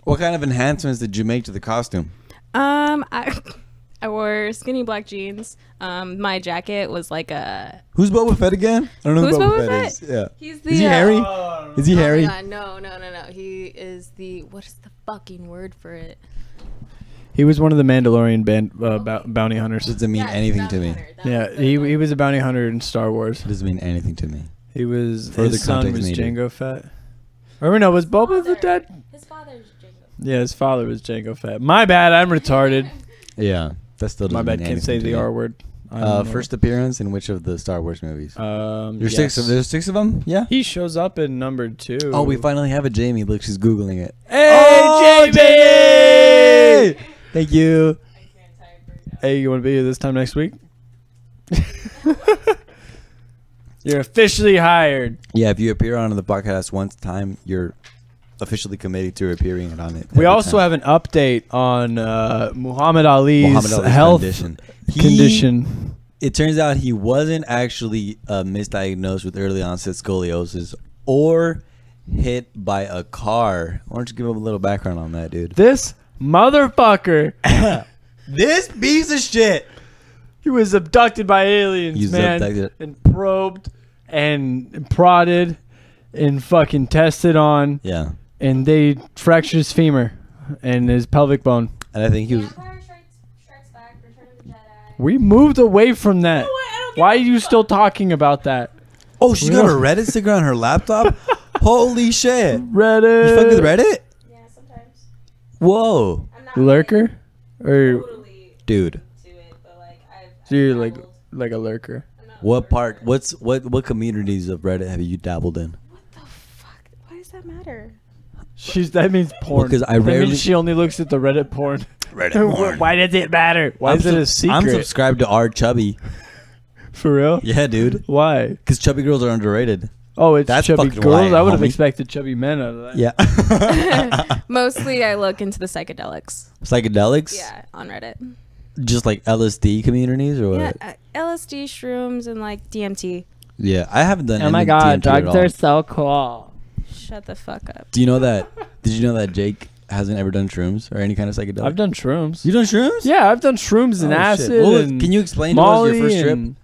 What kind of enhancements did you make to the costume? I wore skinny black jeans. My jacket was like a. Who's Boba Fett again? I don't know Who's who Boba Boba Fett Fett? is. Yeah. He's the. Is he hairy? Is he hairy? Oh my God, no. He is the. What is the fucking word for it? He was one of the Mandalorian bounty hunters. Doesn't mean anything to me. Yeah, he was a bounty hunter in Star Wars. Doesn't mean anything to me. He was. Further His son context was needed. Jango Fett. Or no, was Boba the dad? His father's Jango. Yeah, his father was Jango Fett. My bad, I'm retarded. Yeah, that still doesn't My bad, mean can't say anything the to me. R word. I don't know. First appearance in which of the Star Wars movies? There's yes. 6 of there's 6 of them. Yeah. He shows up in number 2. Oh, we finally have a Jamie. Look, she's googling it. Hey, Jamie! Thank you. Hey, you want to be here this time next week? You're officially hired. Yeah, if you appear on the podcast once time, you're officially committed to appearing on it. We also have an update on Muhammad Ali's health condition. It turns out he wasn't actually misdiagnosed with early onset scoliosis or hit by a car. Why don't you give him a little background on that, dude? This motherfucker. This piece of shit. He was abducted by aliens, He's man. abducted. And probed and prodded and fucking tested on. Yeah. And they fractured his femur and his pelvic bone. And I think he was... Empire Strikes Back, Return of the Jedi. We moved away from that. Why are you still talking about that? Oh, she's got a Reddit sticker on her laptop? Holy shit. Reddit. You fuck with Reddit? Yeah, sometimes. Whoa. I'm not Lurker? Or totally Dude. to it, but like I've so you're dabbled. like a lurker. I'm not What lurker. part... What communities of Reddit have you dabbled in? What the fuck? Why does that matter? That means porn. 'cause I That rarely- means she only looks at the Reddit porn. Reddit porn. Why does it matter? Why is it a secret? I'm subscribed to R Chubby. For real? Yeah, dude. Why? Because chubby girls are underrated. Oh, it's That's chubby fucking girls. why, I would have homie. expected chubby men out of that. Yeah. Mostly, I look into the psychedelics. Psychedelics? Yeah, on Reddit. Just like LSD communities or what? Yeah, LSD, shrooms, and like DMT. Yeah, I haven't done Oh my any god, DMT at drugs all. are so cool. Shut the fuck up. Do you know that? Did you know that Jake hasn't ever done shrooms or any kind of psychedelic? I've done shrooms. You done shrooms? Yeah, I've done shrooms and Oh, shit. acid. What was- and can you explain to Molly us your first trip? and-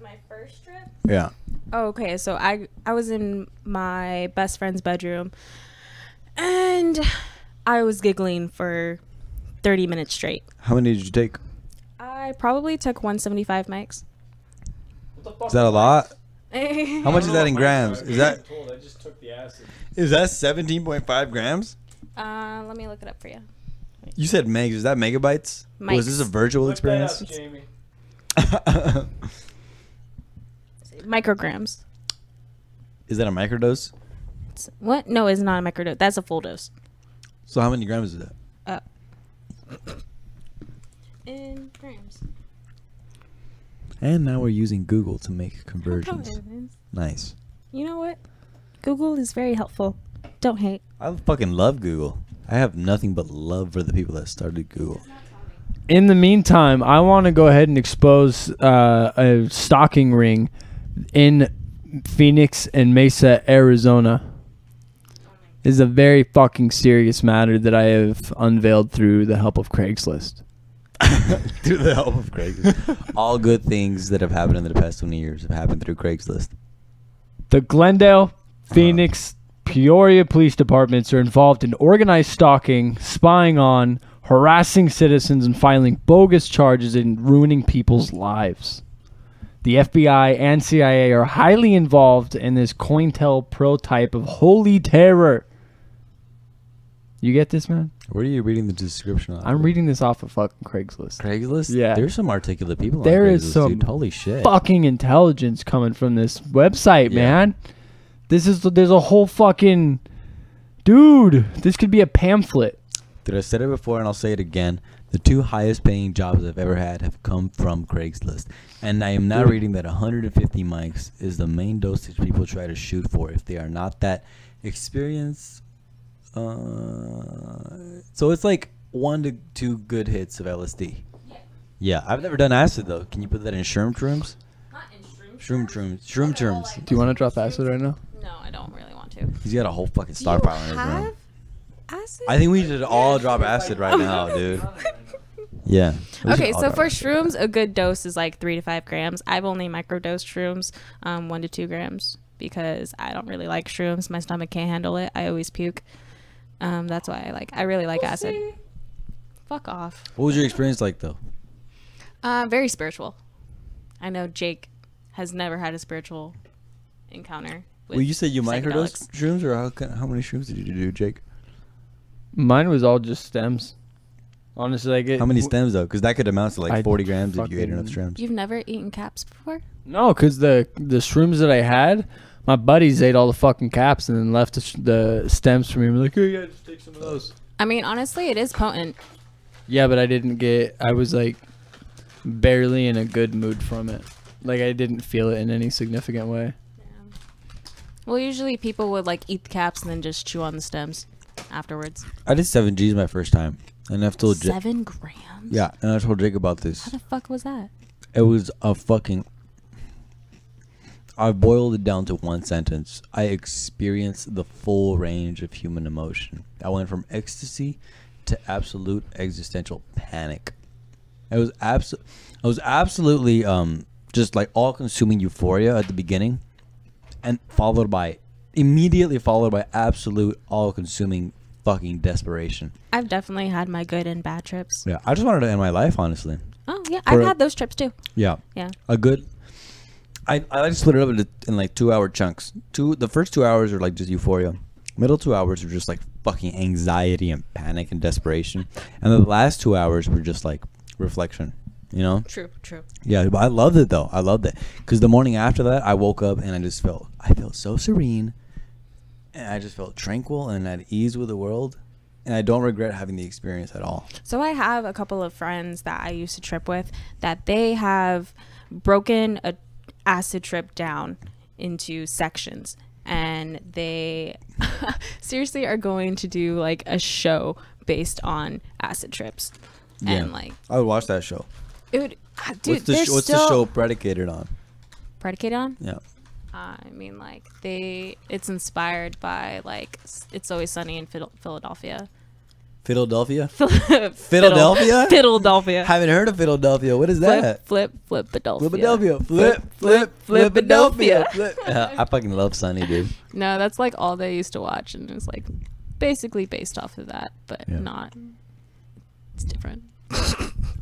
My first trip? Yeah. Oh, okay, so I was in my best friend's bedroom, and I was giggling for 30 minutes straight. How many did you take? I probably took 175 mics. Is that a lot? How How much is that in grams? Is that I just took the acid. 17.5 grams? Let me look it up for you. You said megs. Is that megabytes? Was this a Mics. virtual experience? Jamie. Micrograms. Is that a microdose? What? No, it's not a microdose. That's a full dose. So how many grams is that? In grams. And now we're using Google to make conversions. You Nice. know what? Google is very helpful. Don't hate. I fucking love Google. I have nothing but love for the people that started Google. In the meantime, I want to go ahead and expose a stalking ring in Phoenix and Mesa, Arizona. This is a very fucking serious matter that I have unveiled through the help of Craigslist. Through the help of Craigslist. All good things that have happened in the past 20 years have happened through Craigslist. The Glendale, Phoenix, Peoria police departments are involved in organized stalking, spying on, harassing citizens, and filing bogus charges and ruining people's lives. The FBI and CIA are highly involved in this COINTELPRO type of holy terror. You get this, man? Where are you reading the description of? I'm reading this off of fucking Craigslist. Craigslist? Yeah. There's some articulate people There on is Craigslist, some dude. Holy shit. Fucking intelligence coming from this website, Yeah. man. There's a whole fucking dude. This could be a pamphlet. Dude, I said it before and I'll say it again. The 2 highest paying jobs I've ever had have come from Craigslist. And I am now reading that 150 mics is the main dosage people try to shoot for if they are not that experienced. So it's like 1 to 2 good hits of LSD. Yeah, I've never done acid though. Can you put that in shroom shrooms? Not in shrooms. Shroom shrooms. Do you want to drop acid right now? No, I don't really want to. He's got a whole fucking stockpile in his room. Acid? I think we should all drop acid right now, dude. Yeah. we should Okay, all so drop for acid. shrooms, a good dose is like 3 to 5 grams. I've only microdosed shrooms, 1 to 2 grams, because I don't really like shrooms. My stomach can't handle it. I always puke. That's why I really like acid. Fuck off. What was your experience like though? Very spiritual. I know Jake has never had a spiritual encounter. With Well, you said you microdosed psychedelics. shrooms, or how many shrooms did you do, Jake? Mine was all just stems. Honestly, like How many stems though? Because that could amount to like I 40 grams if you ate enough fucking- stems. You've never eaten caps before? No, because the shrooms that I had, my buddies ate all the fucking caps and then left the stems for me. I'm like, hey, yeah, just take some of those. I mean, honestly, it is potent. Yeah, but I was like barely in a good mood from it. Like I didn't feel it in any significant way. Well, usually people would like eat the caps and then just chew on the stems afterwards. I did 7 Gs my first time, and I've told Jake. 7 grams? Yeah, and I told Jake about this. How the fuck was that? It was a fucking. I boiled it down to one sentence. I experienced the full range of human emotion. I went from ecstasy to absolute existential panic. It was absolutely just like all-consuming euphoria at the beginning, and immediately followed by absolute all-consuming fucking desperation. I've definitely had my good and bad trips. Yeah, I just wanted to end my life, honestly. Oh, yeah. For I've a- had those trips too. Yeah. Yeah. A good. I like to split it up in like 2-hour chunks. The first 2 hours are like just euphoria. Middle 2 hours are just like fucking anxiety and panic and desperation, and then the last 2 hours were just like reflection. You know? True, true. Yeah, but I loved it though. I loved it because the morning after that, I woke up and I felt so serene, and I just felt tranquil and at ease with the world, and I don't regret having the experience at all. So I have a couple of friends that I used to trip with that they have broken a acid trip down into sections, and they seriously are going to do like a show based on acid trips. And like I would watch that show. it would dude, What's the show predicated on? predicated on? Yeah. I mean, like it's inspired by like It's Always Sunny in Philadelphia. Philadelphia? Philadelphia? Philadelphia? Haven't heard of Philadelphia. What is that? Philadelphia. Philadelphia. I fucking love Sunny, dude. No, that's like all they used to watch, and it was like basically based off of that, but Yeah. not. It's different.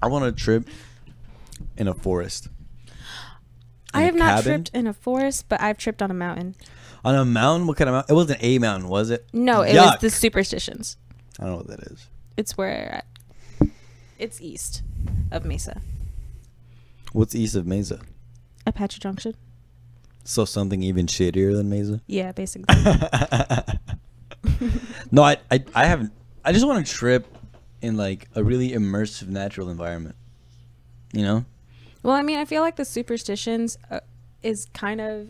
I want to trip in a forest. I In a have not cabin? tripped in a forest, but I've tripped on a mountain. On a mountain? What kind of mountain? It wasn't a mountain, was it? No, it Yuck. was the Superstitions. I don't know what that is. It's where it's east of Mesa, What's east of Mesa? Apache Junction. So something even shittier than Mesa? Yeah, basically. No, I haven't. I just want to trip in like a really immersive natural environment. You know? Well, I mean, I feel like the Superstitions is kind of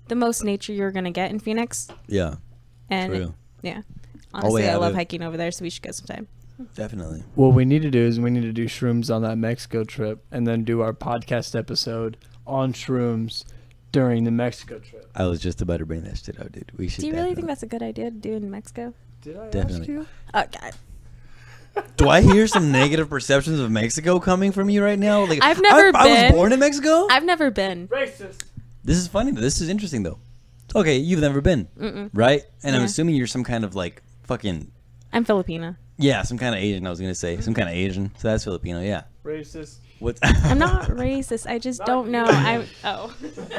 the most nature you're gonna get in Phoenix, Yeah, and true. yeah, we honestly, I have love it. hiking over there, so we should go sometime. Definitely. What we need to do is we need to do shrooms on that Mexico trip and then do our podcast episode on shrooms during the Mexico trip. I was just about to bring that shit up, dude. We should. Do you really think definitely- that's a good idea to do in Mexico? Did I Definitely. ask you? God. Do I hear some negative perceptions of Mexico coming from you right now? Like I've never I was been. born in Mexico. I've never been. Racist. This is funny. This is interesting though. Okay, you've never been, right? And I'm Yeah. assuming you're some kind of like fucking I'm Filipina. yeah, some kind of Asian. I was gonna say some kind of Asian. So that's Filipino. Yeah. Racist. What? I'm not racist. I just don't know.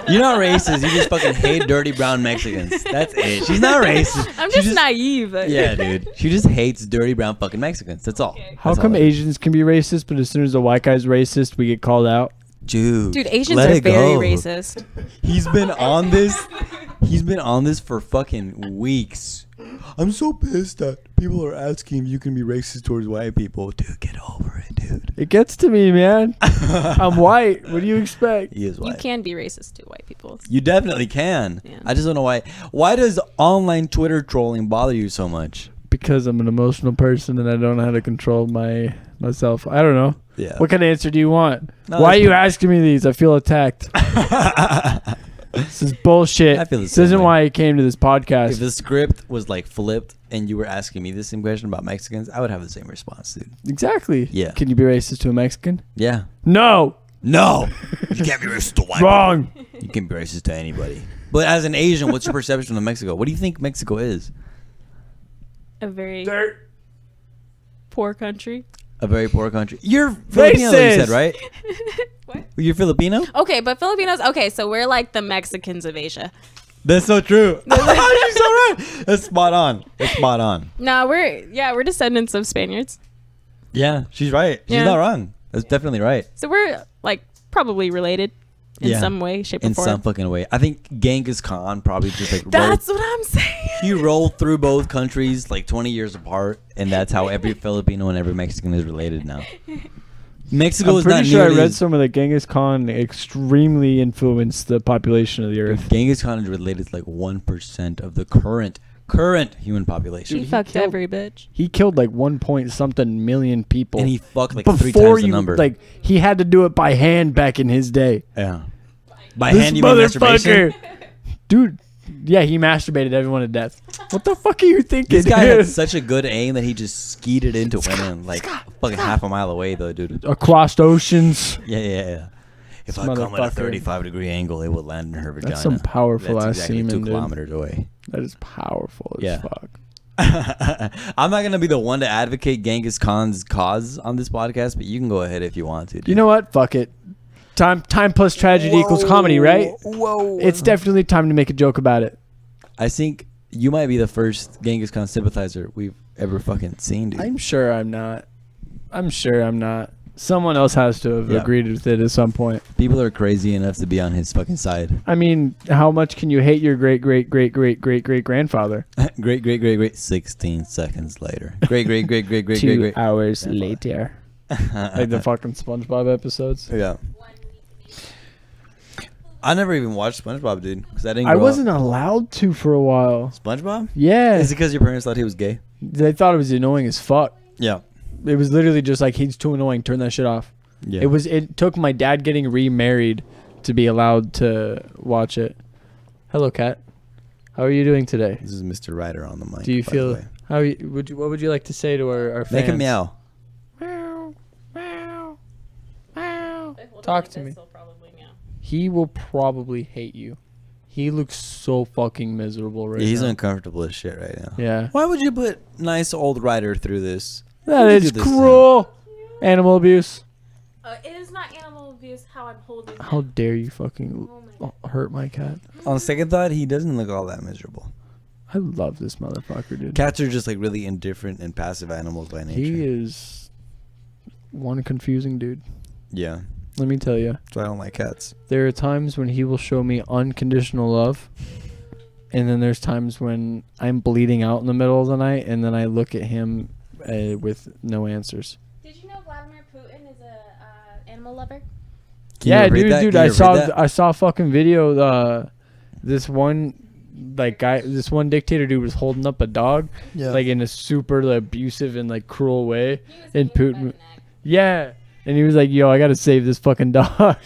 You're not racist. You just fucking hate dirty brown Mexicans. That's it. She's not racist. I'm She just naive. Yeah, dude. She just hates dirty brown fucking Mexicans. That's all. How That's come all it is. Asians can be racist, but as soon as a white guy's racist, we get called out? Dude, Dude, Asians let are it very go. racist. He's been on this. He's been on this for fucking weeks. I'm so pissed that people are asking if you can be racist towards white people. Dude, get over it, dude. It gets to me, man. I'm white. What do you expect? He is You white. can be racist to white people. You definitely can. Yeah. I just don't know why. Why does online Twitter trolling bother you so much? Because I'm an emotional person and I don't know how to control myself. I don't know. Yeah. What kind of answer do you want? No, Why are that's- you asking me these? I feel attacked. This is bullshit. I feel the This same isn't way. why I came to this podcast. If the script was like flipped and you were asking me the same question about Mexicans, I would have the same response, dude. Exactly. Yeah. Can you be racist to a Mexican? Yeah. No. No. You can't be racist to white Wrong. people. You can be racist to anybody. But as an Asian, what's your perception of Mexico? What do you think Mexico is? A very Dirt. poor country. A very poor country. You're Filipino, you said, right? What? You're Filipino? Okay, but Filipinos. Okay, so we're like the Mexicans of Asia. That's so true. She's so right. That's spot on. That's spot on. No, we're descendants of Spaniards. Yeah, she's right. She's Yeah. not wrong. That's definitely right. So we're like probably related in Yeah. some way, shape, or In form. some fucking way. I think Genghis Khan probably just like That's what I'm saying. he rolled through both countries like 20 years apart, and that's how every Filipino and every Mexican is related now. Mexico I'm is not pretty sure I nearly read as- somewhere that Genghis Khan extremely influenced the population of the earth. Genghis Khan is related to like 1% of the current human population. He Dude, fucked killed- every bitch. He killed like 1 point something million people. And he fucked like before 3 times the you number. like he had to do it by hand back in his day. yeah. By This hand you mean masturbation? dude. Yeah, he masturbated everyone to death. What the fuck are you thinking? This guy had such a good aim that he just skeeted into women like fucking half a mile away though, dude. Across oceans. Yeah. If This I come at a motherfucker. 35-degree angle, it will land in her vagina. That's some powerful That's ass exactly semen, 2 dude. kilometers away. That is powerful as Yeah. fuck. I'm not gonna be the one to advocate Genghis Khan's cause on this podcast, but you can go ahead if you want to. Dude. You know what? Fuck it. Time plus tragedy equals comedy, right? Whoa. It's definitely time to make a joke about it. I think you might be the first Genghis Khan sympathizer we've ever fucking seen, dude. I'm sure I'm not. Someone else has to have Yeah. agreed with it at some point. People are crazy enough to be on his fucking side. I mean, how much can you hate your great grandfather? Great. 16 seconds later. Great. 2 hours later. Like the fucking SpongeBob episodes. Yeah. I never even watched SpongeBob, dude, because I didn't. I grow wasn't up. allowed to for a while. SpongeBob. Yeah. Is it because your parents thought he was gay? They thought it was annoying as fuck. Yeah. It was literally just like, he's too annoying, turn that shit off. Yeah. It took my dad getting remarried to be allowed to watch it. Hello, Kat. How are you doing today? This is Mr. Ryder on the mic. Do you by the feel way. what would you like to say to our fans? Make him meow. Meow, meow, meow. Talk to me. He will probably hate you. He looks so fucking miserable right Yeah, he's now. uncomfortable as shit right now. Yeah. Why would you put nice old Ryder through this? That Why would you is do this to him? cruel. Animal abuse. It is not animal abuse how I'm holding him. How dare you fucking Oh my hurt my cat? On second thought, he doesn't look all that miserable. I love this motherfucker, dude. Cats are just like really indifferent and passive animals by nature. He is one confusing dude. Yeah. Let me tell you. So I don't like cats. There are times when he will show me unconditional love. And then there's times when I'm bleeding out in the middle of the night. And then I look at him with no answers. Did you know Vladimir Putin is a animal lover? Can you Yeah, read that? dude. Can I you saw read that? I saw a fucking video. This one dictator dude was holding up a dog, Yeah. like in a super abusive and like cruel way. And Putin, yeah, and he was like, "Yo, I gotta save this fucking dog."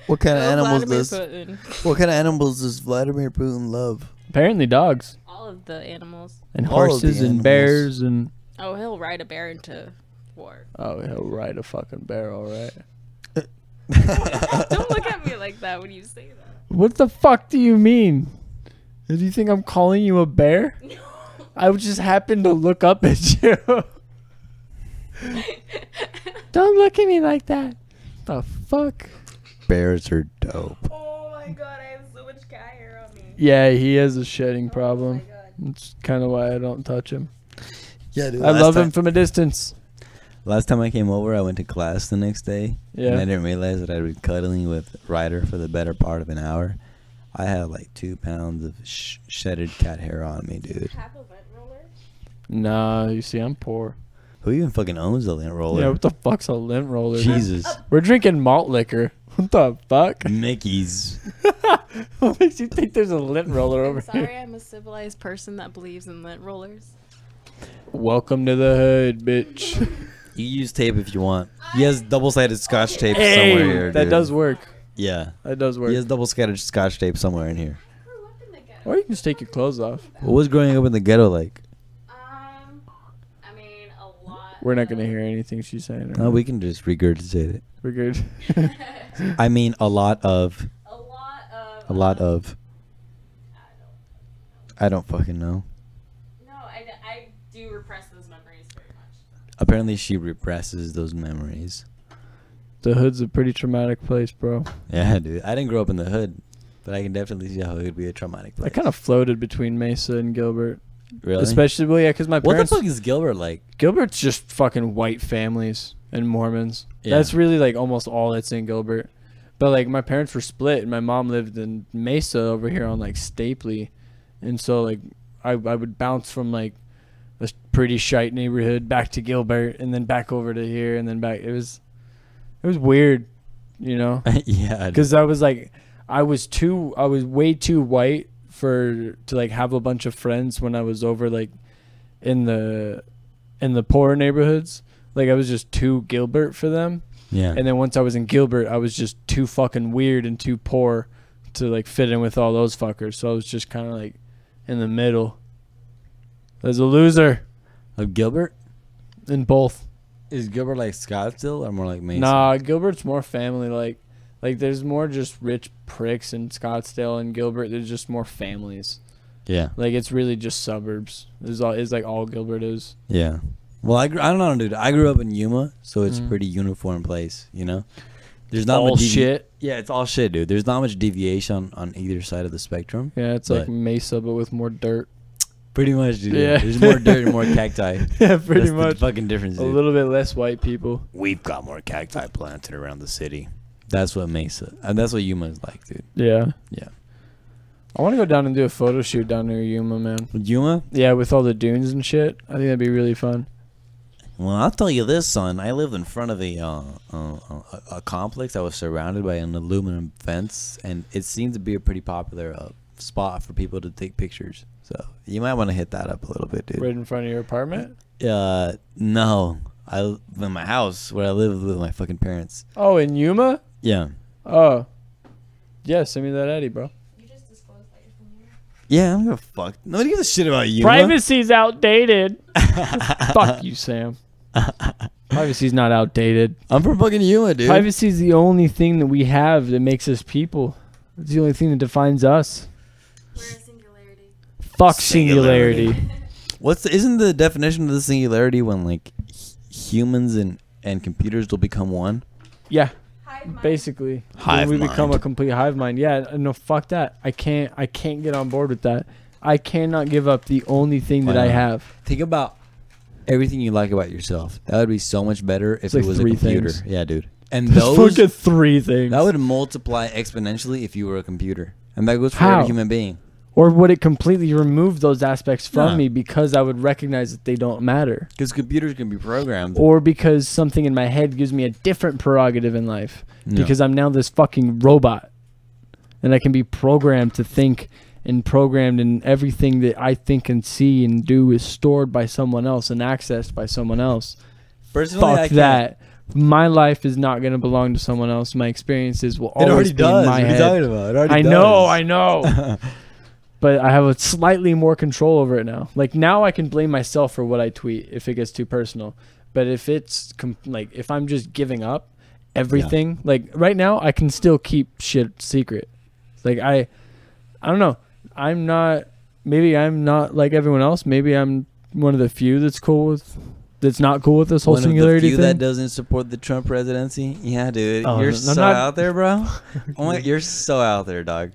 What kind of animals Vladimir does Putin. What kind of animals does Vladimir Putin love? Apparently, dogs All of the animals. and All of the horses and animals. bears and Oh, he'll ride a bear into war. oh, he'll ride a fucking bear, all right. Don't look at me like that when you say that. What the fuck do you mean? Do you think I'm calling you a bear? I just happened to look up at you. Don't look at me like that. The fuck? Bears are dope. Oh my god, I have so much cat hair on me. Yeah, he has a shedding problem. Oh my god. That's kind of why I don't touch him. Yeah, dude. I love him from a distance. Last time I came over, I went to class the next day. Yeah. And I didn't realize that I'd been cuddling with Ryder for the better part of an hour. I had like 2 pounds of shedded cat hair on me, dude. Have a lint roller? Nah, you see, I'm poor. Who even fucking owns a lint roller? Yeah, what the fuck's a lint roller? Jesus. We're drinking malt liquor. What the fuck? Mickey's. What makes you think there's a lint roller over I'm sorry, here? I'm a civilized person that believes in lint rollers. Welcome to the hood, bitch. You use tape if you want. He has double-sided scotch tape Hey, somewhere here, that dude. does work. Yeah. That does work. He has double-sided scotch tape somewhere in here. Or you can just take your clothes off. What was growing up in the ghetto like? I mean, a lot. We're not gonna hear anything she's saying. No, we can just regurgitate it. We're good. I mean, a lot of. A lot of. I don't fucking know. No, I do repress those memories very much. apparently she represses those memories. The hood's a pretty traumatic place, bro. Yeah, dude. I didn't grow up in the hood, but I can definitely see how it would be a traumatic place. I kind of floated between Mesa and Gilbert. really. Especially, well, yeah, because my What the parents... fuck is Gilbert like? Gilbert's just fucking white families and Mormons. Yeah. That's really like almost all that's in Gilbert. But like my parents were split and my mom lived in Mesa over here on like Stapley. And so like I would bounce from like a pretty shite neighborhood back to Gilbert and then back over to here and then back. It was weird, you know? Yeah, Because I was like, I was way too white to like have a bunch of friends when I was over like in the poorer neighborhoods. Like I was just too Gilbert for them. yeah. And then once I was in Gilbert, I was just too fucking weird and too poor to like fit in with all those fuckers. So I was just kind of like in the middle. As a loser Of Gilbert? in both. Is Gilbert like Scottsdale or more like Mason? Nah, Gilbert's more family like. Like there's more just rich pricks in Scottsdale and Gilbert. There's just more families. Yeah. Like it's really just suburbs. It's like all Gilbert is. Yeah. Well, I don't know, dude. I grew up in Yuma, so it's a Mhm. pretty uniform place, you know? There's not All much shit. Yeah, it's all shit, dude. There's not much deviation on either side of the spectrum. Yeah, it's But- like Mesa but with more dirt. Pretty much, dude. Yeah. There's more dirt and more cacti. Yeah, pretty That's much. the fucking difference, A dude. little bit less white people. We've got more cacti planted around the city. That's what Mesa. And that's what Yuma is like, dude. Yeah. Yeah. I want to go down and do a photo shoot down near Yuma, man. Yuma? Yeah, with all the dunes and shit. I think that'd be really fun. Well, I'll tell you this, son. I lived in front of a complex that was surrounded by an aluminum fence, and it seemed to be a pretty popular spot for people to take pictures. So you might want to hit that up a little bit, dude. Right in front of your apartment? No. In my house where I live with my fucking parents. Oh, in Yuma? Yeah. Oh. Yeah, send me that Eddie, bro. You just disclosed that you're from here. Yeah, I'm gonna fuck. Nobody gives a shit about you. Privacy's outdated. Fuck you, Sam. Privacy's not outdated. I'm from fucking Yuma, dude. Privacy's the only thing that we have that makes us people. It's the only thing that defines us. We're a singularity. Fuck singularity. Isn't the definition of the singularity when like humans and computers will become one? Yeah, Hive mind. basically. Hive when we become a mind. complete hive mind. Yeah, no, fuck that. I can't get on board with that. I cannot give up the only thing that I have. Think about everything you like about yourself. That would be so much better if It's like it was a 3 computer. things. Yeah, dude. And Just those fucking 3 things. that would multiply exponentially if you were a computer. And that goes for How? every human being. Or would it completely remove those aspects from No. me because I would recognize that they don't matter? Because computers can be programmed. Or because something in my head gives me a different prerogative in life? No. Because I'm now this fucking robot. And I can be programmed to think and programmed, and everything that I think and see and do is stored by someone else and accessed by someone else. Personally, I Fuck can't. that. My life is not going to belong to someone else. My experiences will It always already be does. in my What are you head. talking about? It already I does. know. But I have a slightly more control over it now. Like now I can blame myself for what I tweet if it gets too personal. But if it's like if I'm just giving up everything, like right now I can still keep shit secret. Like I don't know. Maybe I'm not like everyone else. Maybe I'm one of the few that's not cool with this whole One of the singularity few thing. that doesn't support the Trump presidency. Yeah, dude. Oh, You're I'm so not- out there, bro. Oh my, you're so out there, dog.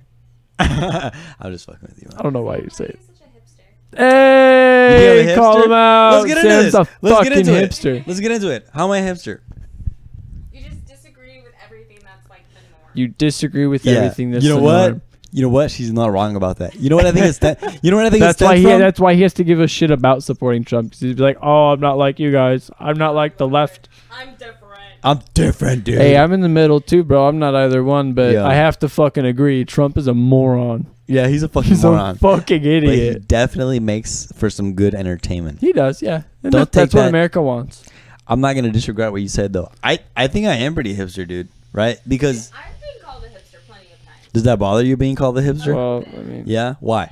I'm just fucking with you, man. I don't know why you say it. You're such a hipster. Hey, You a call hipster? him out. Let's get into Sam's this. a Let's get fucking into it. hipster. Let's get into it. How am I a hipster? You just disagree with everything that's like the norm. You disagree with Yeah. everything that's You know the what? norm. You know what? She's not wrong about that. You know what I think? You know what I think? That's it why stems from? that's why he has to give a shit about supporting Trump. 'Cause he'd be like, "Oh, I'm not like you guys. I'm not like the left." I'm different. I'm different, dude. Hey, I'm in the middle too, bro. I'm not either one, but Yeah. I have to fucking agree. Trump is a moron. yeah, he's a fucking He's moron. a fucking But he idiot. definitely makes for some good entertainment. He does, yeah. And Don't that's take what that- America wants. I'm not gonna disregard what you said though. I think I am pretty hipster, dude. Right? Because I've been called a hipster plenty of times. does that bother you being called a hipster? Well, I mean, Yeah. Why?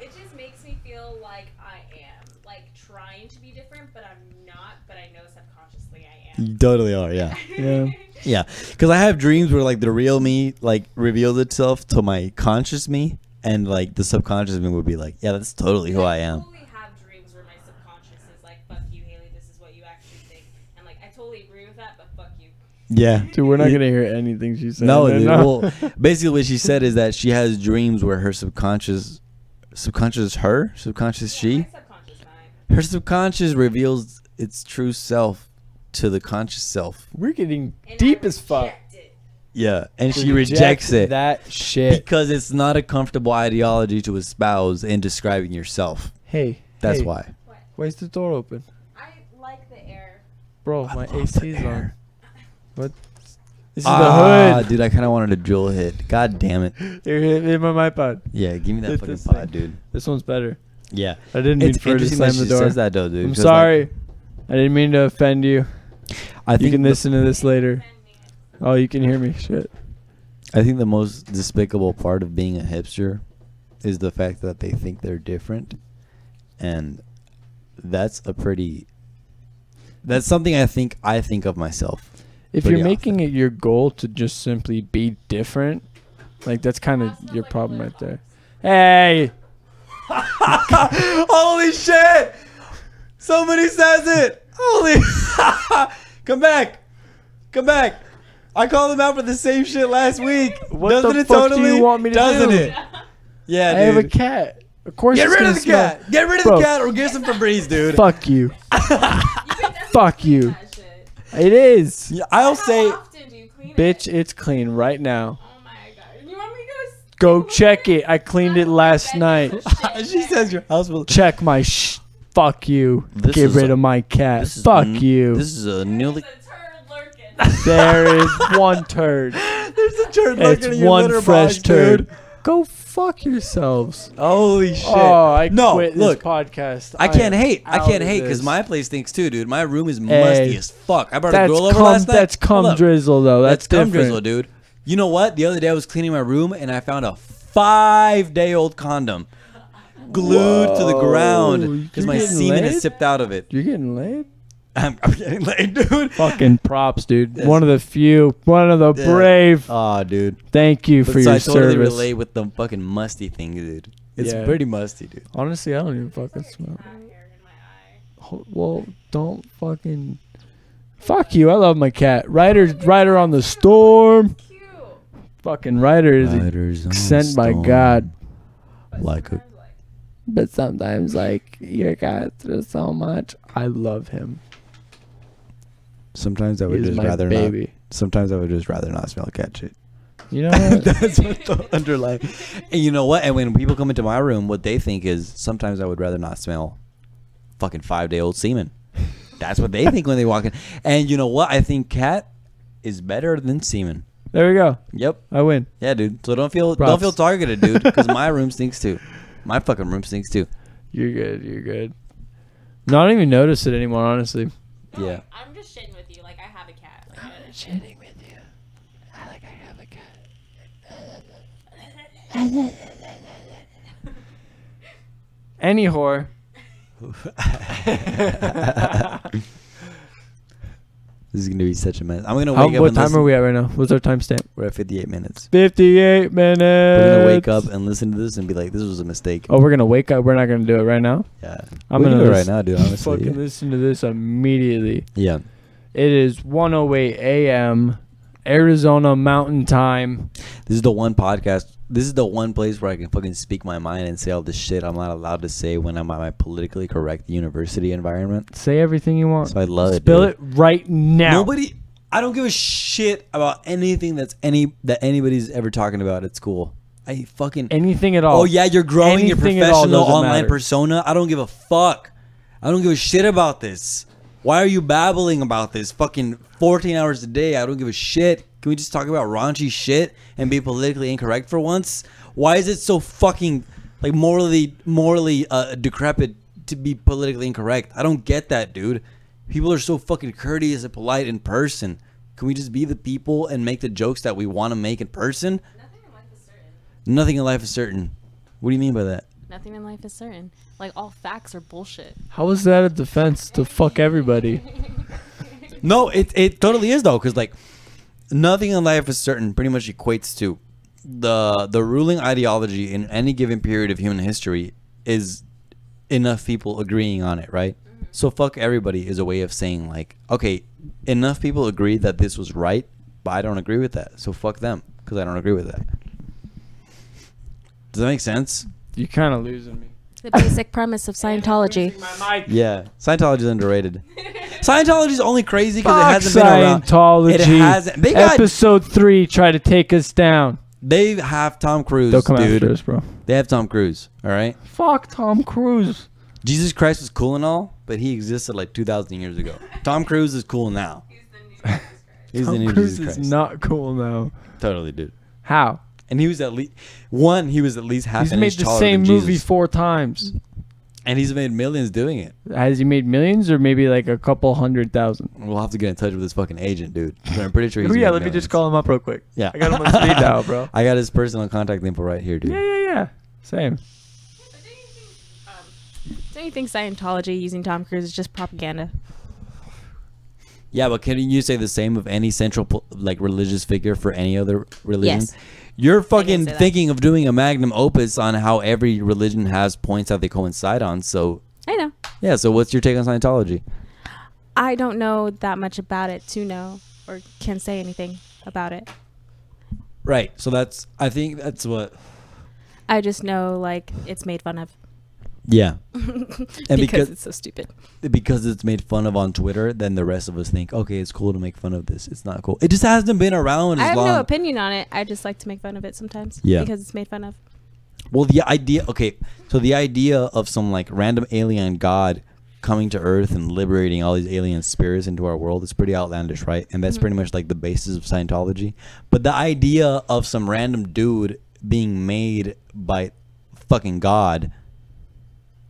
It just makes me feel like I am like trying to be different, but I'm not. But I know subconsciously I am. You totally are. Yeah. yeah. Yeah. Because I have dreams where like the real me like reveals itself to my conscious me, and like the subconscious me would be like, yeah, that's totally who I am. totally have dreams where my subconscious is like, "Fuck you, Haley. This is what you Yeah. Dude, we're not gonna hear anything she said. No, dude. Well, basically what she said is that she has dreams where her subconscious her, subconscious she, her subconscious reveals its true self to the conscious self. We're getting deep as fuck. Yeah, and she rejects it. That shit. Because it's not a comfortable ideology to espouse in describing yourself. Hey, That's hey, why. Why is the door open? I like the air. Bro, my AC's on. What? This is Ah, the hood. dude, I kind of wanted a drill hit. God damn it. Here, hit my pod. Yeah, give me that Hit fucking this pod, thing. dude. This one's better. Yeah. I didn't mean It's for her to interesting slam that the she door. says that, though, dude. I'm 'cause, sorry. I didn't mean to offend you. I You think can listen to this later. Oh, you can hear me. Shit. I think the most despicable part of being a hipster is the fact that they think they're different, and that's something I think of myself. If Pretty you're making it your goal to just simply be different, like that's kind of your problem right there. Hey, Holy shit! Somebody says it. Holy, come back. I called him out for the same shit last week. What Doesn't the it fuck totally? do you want me to Doesn't do? it? Yeah, I dude. have a cat. Of course, Get it's rid gonna of the smell. cat. Get rid of Bro. the cat or get some Febreze, dude. Fuck you. Fuck you. That shit. It is. Yeah, I'll How say, often do you clean Bitch, it? it's clean right now. Oh my god. You want me to Go check it. I cleaned it last night. she says your house will. Check my Fuck you. This Get is rid a- of my cat. This is Fuck n- you. This is a newly. There's a turd lurking. There is one turd. There's a turd It's one fresh turd. Go fuck yourselves. Holy shit! Oh, I No, quit look, this podcast. I can't am hate. I out can't of hate because this. my place stinks too, dude. My room is musty Hey, as fuck. I brought a That's girl over cum, last night. that's cum Hold up. drizzle, though. That's cum different. drizzle, dude. You know what? The other day I was cleaning my room and I found a 5-day-old condom glued to the Whoa, ground because you're my getting semen laid? has sipped out of it. You're getting laid? I'm getting laid, dude. Fucking props, dude. Yes. One of the few. One of the Yeah. brave. Oh, dude. Thank you for So your I totally service. relate with the fucking musty thing, dude. It's Yeah. pretty musty, dude. Honestly, I don't even fucking smell. Well, don't fucking. Fuck you. I love my cat. Ryder on the storm. Cute. Fucking Ryder is Riders on sent by storm. God. Like a But sometimes, like, your cat does so much. I love him. Sometimes I would He's just my rather baby. not. Sometimes I would just rather not smell cat shit. You know what? That's what the underlying. And you know what? And when people come into my room, what they think is sometimes I would rather not smell fucking 5-day-old semen. That's what they think when they walk in. And you know what? I think cat is better than semen. There we go. Yep. I win. Yeah, dude. So don't feel Props. targeted, dude. Because my room stinks too. My fucking room stinks too. You're good. You're good. No, I don't even notice it anymore, honestly. No, Yeah. I'm just shitting with you. Like, I have a cat. Like, Shitting with you. I have a cat. Any whore. This is gonna be such a mess. I'm gonna wake up. What and time listen. are we at right now? What's our timestamp? We're at 58 minutes. 58 minutes. We're gonna wake up and listen to this and be like, "This was a mistake." Oh, we're gonna wake up. We're not gonna do it right now. Yeah. I'm We can gonna do it right listen- now, dude. Honestly. Fucking listen to this immediately. Yeah. It is 1:08 a.m. Arizona Mountain Time. This is the one podcast. This is the one place where I can fucking speak my mind and say all the shit I'm not allowed to say when I'm at my politically correct university environment. Say everything you want. So I love it. Spill dude. it right now. Nobody. I don't give a shit about anything that anybody's ever talking about at school. I fucking. Anything at all. Oh yeah, you're growing your Anything at all professional doesn't online matter. persona. I don't give a fuck. I don't give a shit about this. Why are you babbling about this? Fucking 14 hours a day. I don't give a shit. Can we just talk about raunchy shit and be politically incorrect for once? Why is it so fucking like morally decrepit to be politically incorrect? I don't get that, dude. People are so fucking courteous and polite in person. Can we just be the people and make the jokes that we want to make in person? nothing in life is certain. Nothing in life is certain. What do you mean by that? Nothing in life is certain. Like, all facts are bullshit. How is that a defense to fuck everybody? No, it totally is though, because like nothing in life is certain. Pretty much equates to the ruling ideology in any given period of human history is enough people agreeing on it, right? Mm-hmm. So fuck everybody is a way of saying like, okay, enough people agree that this was right, but I don't agree with that. So fuck them because I don't agree with that. Does that make sense? You're kind of losing me. The basic premise of Scientology. Yeah, Scientology is underrated. Scientology is only crazy because it Fuck hasn't been around. Scientology. It hasn't. They got. Episode 3 try to take us down. They have Tom Cruise, They'll come dude. after us, bro. They have Tom Cruise. All right. Fuck Tom Cruise. Jesus Christ was cool and all, but he existed like 2,000 years ago. Tom Cruise is cool now. He's the new Tom Cruise Jesus Christ. is not cool now. Totally, dude. How? And he was at least he was at least half He's an made inch the taller same than movie Jesus. 4 times. And he's made millions doing it. Has he made millions or maybe like a couple 100,000? We'll have to get in touch with his fucking agent, dude. But I'm pretty sure he's Oh, yeah, made let me millions. just call him up real quick. Yeah. I got him on speed dial, bro. I got his personal contact info right here, dude. Yeah. Same. Don't you think Scientology using Tom Cruise is just propaganda? Yeah, but can you say the same of any central like religious figure for any other religion? Yes. You're fucking say that. thinking of doing a magnum opus on how every religion has points that they coincide on. So I know. yeah, so what's your take on Scientology? I don't know that much about it to know or can say anything about it. Right. So I think that's what. I just know like it's made fun of. Yeah. And because it's so stupid. because it's made fun of on Twitter, then the rest of us think, okay, it's cool to make fun of this. It's not cool. It just hasn't been around I as have long. no opinion on it. I just like to make fun of it sometimes. Yeah. Because it's made fun of. Well, the idea, okay, so the idea of some like random alien god coming to Earth and liberating all these alien spirits into our world is pretty outlandish, right? And that's pretty much like the basis of Scientology. But the idea of some random dude being made by fucking God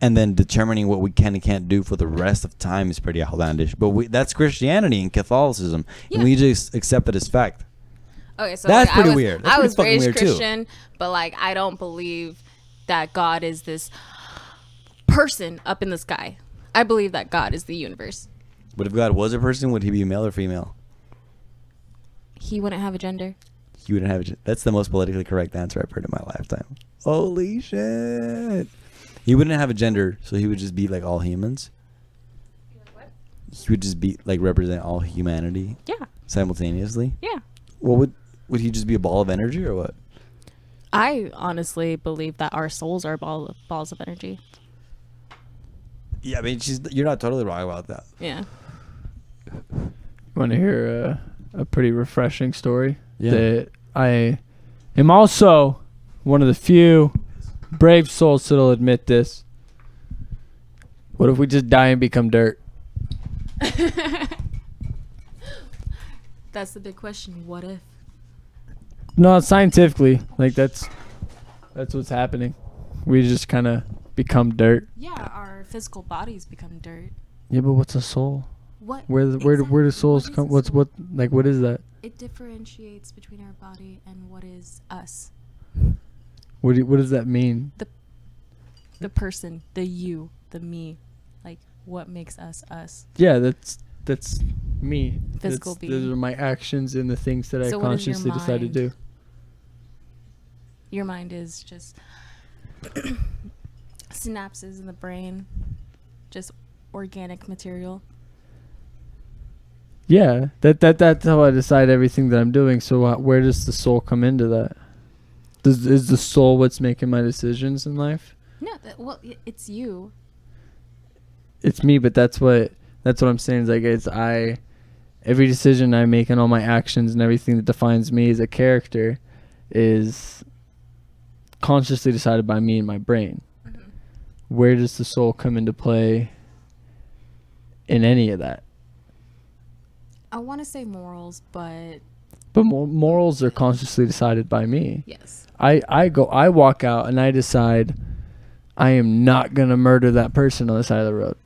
and then determining what we can and can't do for the rest of time is pretty outlandish. But that's Christianity and Catholicism, and we just accept it as fact. Okay, so That's like, pretty I was, weird. That's I pretty was fucking raised weird, too. Christian, but like I don't believe that God is this person up in the sky. I believe that God is the universe. But if God was a person, would he be male or female? He wouldn't have a gender. You wouldn't have. That's the most politically correct answer I've heard in my lifetime. Holy shit! He wouldn't have a gender, so he would just be like all humans. He would just be like represent all humanity. Yeah. Simultaneously. Yeah. What would he just be a ball of energy or what? I honestly believe that our souls are balls of energy. Yeah, I mean, you're not totally wrong about that. Yeah. Want to hear a pretty refreshing story? Yeah. That I am also one of the few brave souls that'll admit this. What if we just die and become dirt? That's the big question. What if? No, scientifically, like that's what's happening. We just kind of become dirt. Yeah, our physical bodies become dirt. Yeah, but what's a soul? What? Where do souls come? What is that? It differentiates between our body and what is us. What does that mean? The person, the you, the me. Like what makes us us? Yeah, that's me. Physical Those being. are my actions and the things that So I what is your consciously decide to mind? do. Your mind is just synapses in the brain, just organic material. Yeah, that's how I decide everything that I'm doing. So where does the soul come into that? Is the soul what's making my decisions in life? No, it's you. It's me, but that's what I'm saying. Is like every decision I make and all my actions and everything that defines me as a character is consciously decided by me and my brain. Mm-hmm. Where does the soul come into play in any of that? I want to say morals, but Morals are consciously decided by me. yes. I walk out and I decide I am not going to murder that person on the side of the road.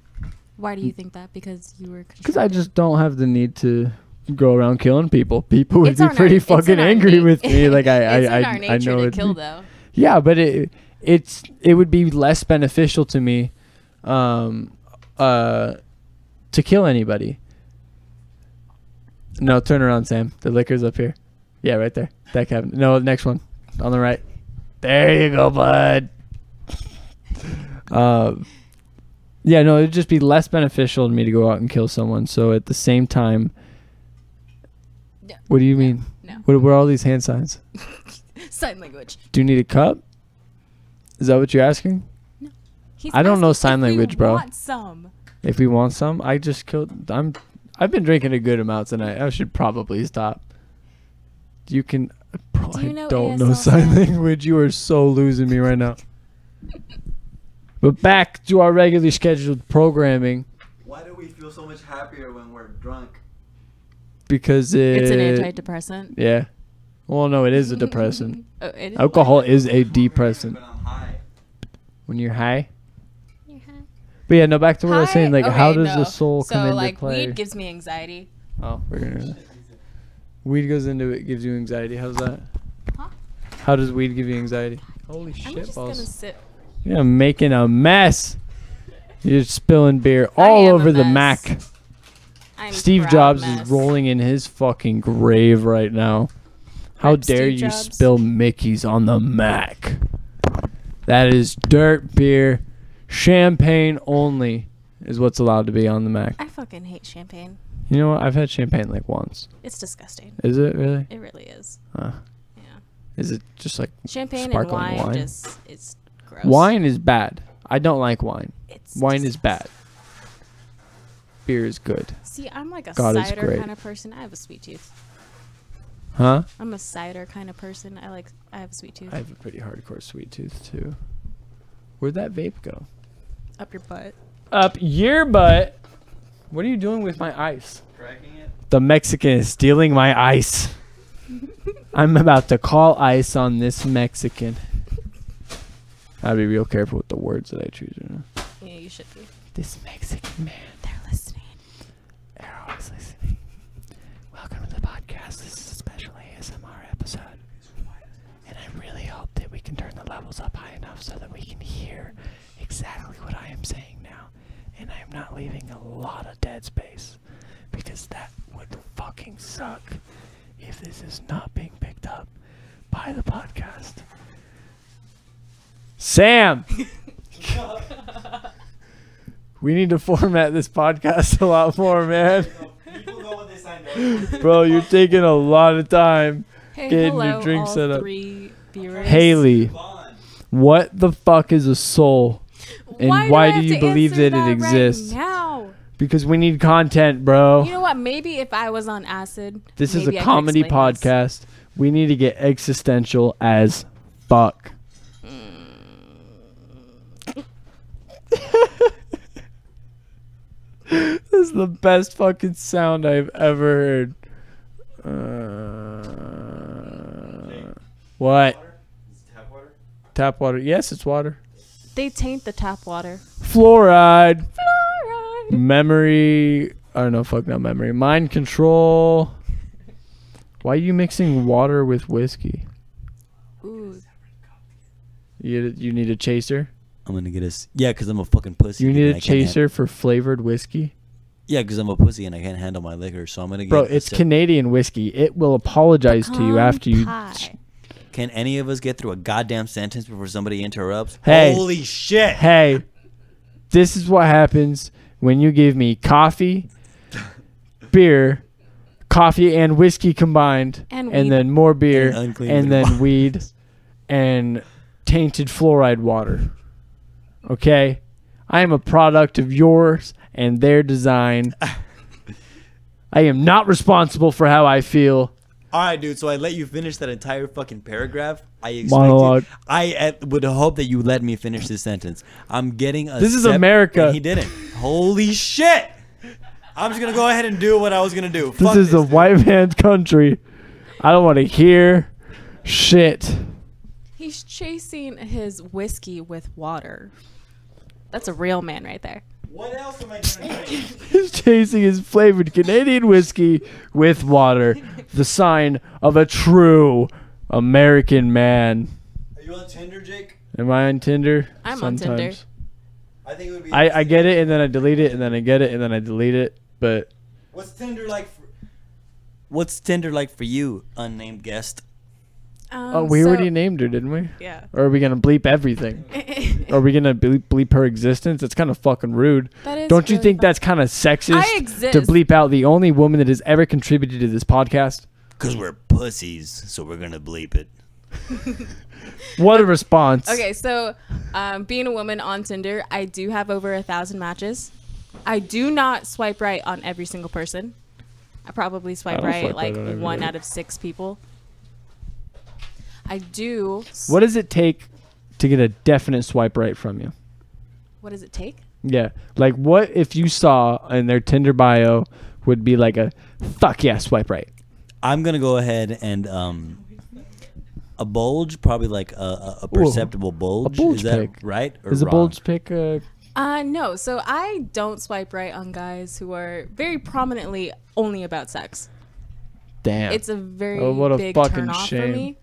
Why do you think that? Because you were. Because I just don't have the need to go around killing people. People would It's be in our- pretty it's in fucking our angry na- with me. Like It's in our I nature know to it. kill, though. Yeah, but it would be less beneficial to me, to kill anybody. No, turn around, Sam. The liquor's up here. Yeah, right there. That cabinet. No, next one on the right. There you go, bud. Yeah, no, it'd just be less beneficial to me to go out and kill someone. So at the same time, what do you mean? No. What are all these hand signs? Sign language. Do you need a cup? Is that what you're asking? He's I don't know asking sign if we language, bro. Want some. If we want some, I just killed. I've been drinking a good amount tonight. I should probably stop. You can. Bro, Do you I know don't know ASL sign sign? language. You are so losing me right now. But back to our regularly scheduled programming. Why do we feel so much happier when we're drunk? Because It's an antidepressant. Yeah. Well, no, it is a depressant. Oh, it is. Alcohol is a depressant. When I'm high. When you're high. You're high. But yeah, no, back to what I was saying. Like, Okay, how does no. the soul come into like, play? weed gives me anxiety. Oh, we're gonna. Weed goes into it, gives you anxiety. How's that? Huh? How does weed give you anxiety? Holy I'm shit just gonna balls! sit. You're making a mess. You're spilling beer I all am a over the mess. Mac. I'm Steve proud Jobs mess. is rolling in his fucking grave right now. How Rip dare Steve you Jobs. spill Mickey's on the Mac? That is dirt beer. Champagne only is what's allowed to be on the Mac. I fucking hate champagne. You know what? I've had champagne like once. It's disgusting. Is it really? It really is. Uh, Yeah. is it just like Champagne and sparkling wine, wine? just it's gross. Wine is bad. I don't like wine. It's Wine just- is bad. Beer is good. See, I'm like a God is cider great. kind of person. I have a sweet tooth. Huh? I'm a cider kind of person. I have a sweet tooth. I have a pretty hardcore sweet tooth too. Where'd that vape go? Up your butt. Up your butt. What are you doing with my ice? Cracking it. The Mexican is stealing my ice. I'm about to call ice on this Mexican. I'll be real careful with the words that I choose. You know? Yeah, you should be. This Mexican man. They're listening. They're always listening. Welcome to the podcast. This is a special ASMR episode. And I really hope that we can turn the levels up high enough so that we can hear exactly what I am saying now. And I am not leaving a lot of dead space. Because that would fucking suck if this is not being picked up by the podcast. Sam! We need to format this podcast a lot more, man. People know what they signed up. Bro, you're taking a lot of time. Hey, Getting hello, your drink all set up. 3 viewers. Haley, what the fuck is a soul? And why do you believe that it exists? Right now? Because we need content, bro. You know what? Maybe if I was on acid. This is a maybe I could comedy explain this. podcast. We need to get existential as fuck. This is the best fucking sound I've ever heard. What? Tap water? Tap water. Yes, it's water. They taint the tap water. Fluoride. Fluoride. Memory. I don't know. Fuck, not memory. Mind control. Why are you mixing water with whiskey? Ooh. You need a chaser? I'm gonna get us. Yeah, because I'm a fucking pussy. You and need I a can't chaser for flavored whiskey? Yeah, because I'm a pussy and I can't handle my liquor, so I'm gonna get. Bro, a it's sip. Canadian whiskey. It will apologize to you Pecan after you. pie. Can any of us get through a goddamn sentence before somebody interrupts? Hey. Holy shit! Hey, this is what happens when you give me coffee, beer, coffee and whiskey combined, And and weed. then more beer, And unclean and water. then weed, and tainted fluoride water. Okay? I am a product of yours and their design. I am not responsible for how I feel. All right, dude. So I let you finish that entire fucking paragraph. I Monologue. would hope that you let me finish this sentence. I'm getting a. This is sip, America. and he didn't. Holy shit! I'm just gonna go ahead and do what I was gonna do. This Fuck is a dude. white man's country. I don't want to hear shit. He's chasing his whiskey with water. That's a real man right there. What else am I gonna do? He's chasing his flavored Canadian whiskey with water. The sign of a true American man. Are you on Tinder, Jake? Am I on Tinder? I'm on Tinder. I think it would be. I get it and then I delete it and then I get it and then I delete it. But What's Tinder like? What's Tinder like for you, unnamed guest? Oh, we so- already named her, didn't we? Yeah. Or are we gonna bleep everything? Are we gonna bleep her existence? It's kind of fucking rude. That is Don't you really think fun. that's kind of sexist I exist. to bleep out the only woman that has ever contributed to this podcast? Because we're pussies, so we're gonna bleep it. What a response! Okay, so being a woman on Tinder, I do have over 1,000 matches. I do not swipe right on every single person. I probably swipe don't right swipe like right on one everybody. out of 6 people. I do. What does it take to get a definite swipe right from you? What does it take? Yeah, like what if you saw in their Tinder bio would be like a fuck yeah swipe right? I'm gonna go ahead and a bulge, probably like a perceptible bulge. bulge Is that pic. right or Is a wrong? bulge pick? No. So I don't swipe right on guys who are very prominently only about sex. Damn. It's a very what a big fucking turn off shame. for me.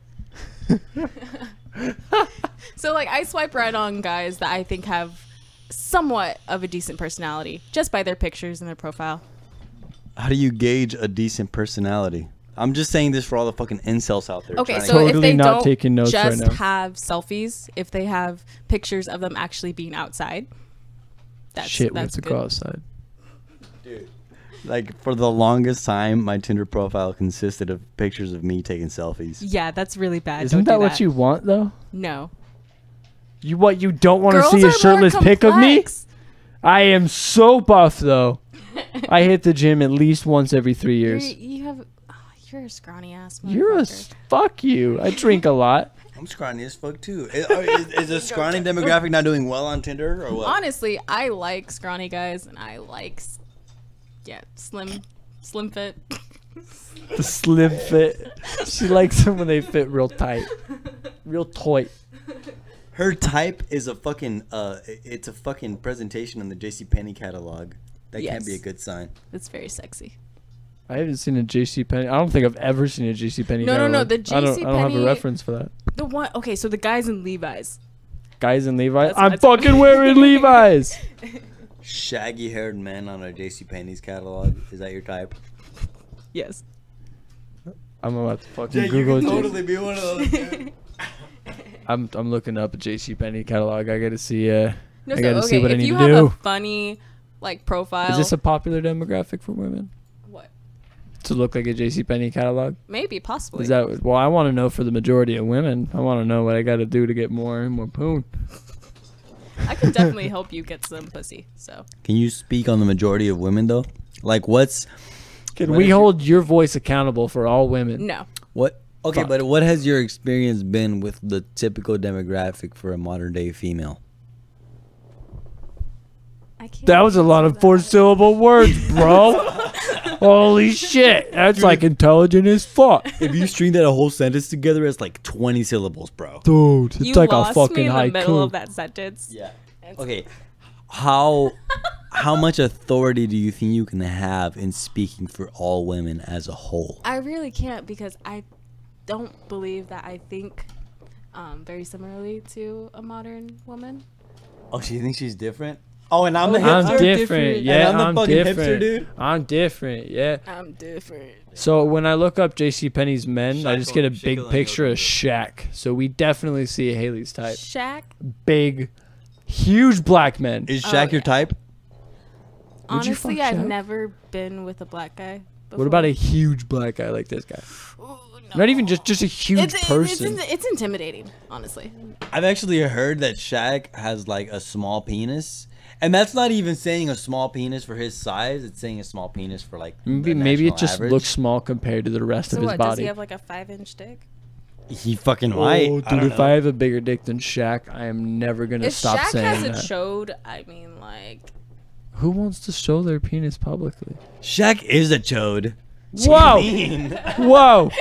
So like I swipe right on guys that I think have somewhat of a decent personality just by their pictures and their profile. How do you gauge a decent personality? I'm just saying this for all the fucking incels out there. Okay, trying so to- if Totally they not don't taking notes just right now. have selfies, if they have pictures of them actually being outside, that's Shit, we have that's to good. go outside. like for the longest time, my Tinder profile consisted of pictures of me taking selfies. Yeah, that's really bad. Isn't Don't that do what you want though? No. You what? You don't want to Girls see are a more shirtless pic of me? complex. I am so buff though. I hit the gym at least once every 3 years. You're a scrawny ass. You're a motherfucker. fuck you. I drink a lot. I'm scrawny as fuck too. Is a scrawny demographic not doing well on Tinder or what? Honestly, I like scrawny guys, and I like, slim fit. The slim fit. She likes them when they fit real tight, real tight. Her type is a fucking it's a fucking presentation in the JCPenney catalog. That can't Yes. be a good sign. It's very sexy. I haven't seen a JCPenney. I don't think I've ever seen a JCPenney. No, no, no, catalog. the I don't have a JCPenney reference for that. The one. Okay, so the guys in Levi's. Guys in Levi's. That's- I'm that's- fucking wearing Levi's. Shaggy haired men on a JCPenney's catalog. Is that your type? Yes. I'm about to fucking Google. be one of those. Dude. I'm looking up a JCPenney catalog. I gotta see. No, I so, gotta see okay, what I if need you to have do. a funny profile. Is this a popular demographic for women what? to look like a JCPenney catalog? Maybe, possibly. Is that well? I want to know for the majority of women. I want to know what I got to do to get more poon. I can definitely help you get some pussy. So Can you speak on the majority of women though? Like what's Can What we is your- hold your voice accountable for all women? no. what? Okay, Fuck. but what has your experience been with the typical demographic for a modern day female? I can't. That was a lot of 4-syllable words, bro. Holy shit, that's like intelligent as fuck, If you string that a whole sentence together, it's like 20 syllables, bro. dude. It's You like a lost fucking me in the middle of haiku. that sentence. Yeah. Okay. How much authority do you think you can have in speaking for all women as a whole? I really can't because I don't believe that I think very similarly to a modern woman. Oh, she thinks she's different? Oh, and I'm the I'm hipster? different. Yeah, And I'm the fucking different. hipster, dude? I'm different. Yeah. I'm different. So when I look up JCPenney's men, I just get a Shaq big on picture of YouTube. Shaq. So we definitely see Haley's type. Shaq. Big, huge black men. Is Shaq your yeah. type? Would you Honestly, fuck I've Shaq? never been with a black guy. Before. What about a huge black guy like this guy? Ooh, Not even no. just a huge person. It's intimidating, honestly. I've actually heard that Shaq has like a small penis. And that's not even saying a small penis for his size. It's saying a small penis for like Maybe the maybe it national just average. looks small compared to the rest So of his what? Does body. he have like a 5-inch dick? He fucking might. Oh, I dude, don't if know. I have a bigger dick than Shaq, I am never gonna If stop Shaq saying hasn't that. showed, I mean, like, Who wants to show their penis publicly? Shaq is a chode. Whoa! Whoa!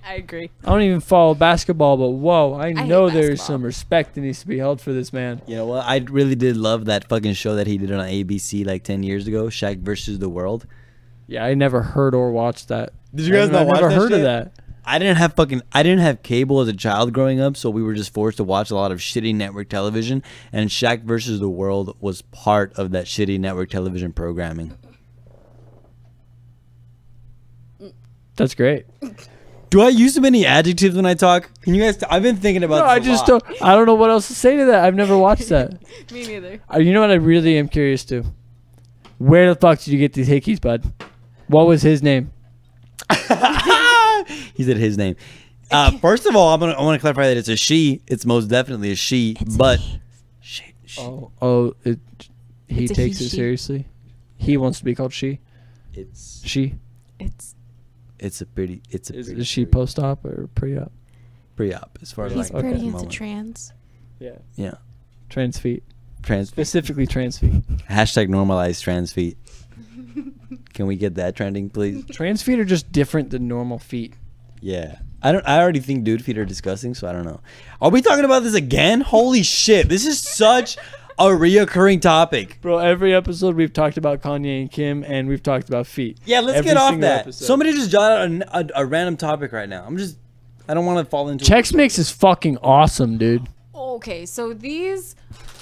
I agree. I don't even follow basketball, but whoa, I hate know there's basketball. some respect that needs to be held for this man. You know what? I really did love that fucking show that he did on ABC like 10 years ago, Shaq versus the World. Yeah, I never heard or watched that. Did you guys not I've watch never that heard of shit? that. I didn't have cable as a child growing up, so we were just forced to watch a lot of shitty network television, and Shaq versus the World was part of that shitty network television programming. That's great. Do I use too many adjectives when I talk? Can you guys? I've been thinking about. No, I just don't. I don't know what else to say to that. I've never watched that. Me neither. You know what? I really am curious to. Where the fuck did you get these hickeys, bud? What was his name? He said his name. First of all, I want to clarify that it's a she. It's most definitely a she. But she. He It's a takes he, it she. seriously. He wants to be called she. It's She. it's a pretty. It's a pretty Is she post-op or pre-op? pre-op as far as He's like pretty at the into moment. trans. Yeah. Yeah. Trans feet. Trans. Specifically trans feet. Hashtag normalize trans feet. Can we get that trending, please? Trans feet are just different than normal feet. Yeah. I already think dude feet are disgusting, so I don't know. Are we talking about this again? Holy shit. This is such a reoccurring topic. Bro, every episode we've talked about Kanye and Kim, and we've talked about feet. Yeah, let's Every get off single that. episode. Somebody just jot out a random topic right now. I don't want to fall into Chex Mix is fucking awesome, dude. Okay, so these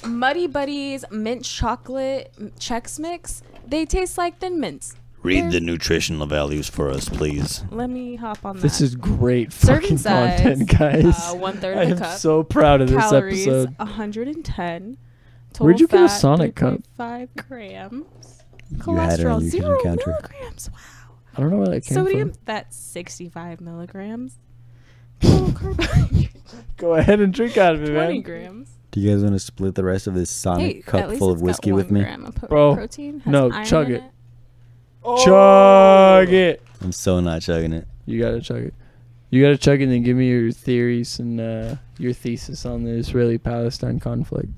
Muddy Buddies mint chocolate Chex Mix, they taste like Thin Mints. Read the nutritional values for us, please. Let me hop on that. This is great Serving fucking size, content, guys. 1/3 I of am the cup. so proud of this Calories, episode. 110. Total Where'd you get a fat, Sonic cup? 3.5 grams. You had it on Cholesterol, your 0 counter. milligrams. Wow. I don't know where that came Sodium, from. that's 65 milligrams. Total carbohydrate, Go ahead and drink out of it, 20 man. grams. Do you guys want to split the rest of this Sonic Hey, at cup least full it's of got whiskey 1 with me? gram of Bro, protein. Has no, iron chug in it. Chug it. I'm so not chugging it. You gotta chug it. You gotta chug it and then give me your theories and your thesis on the Israeli-Palestine conflict.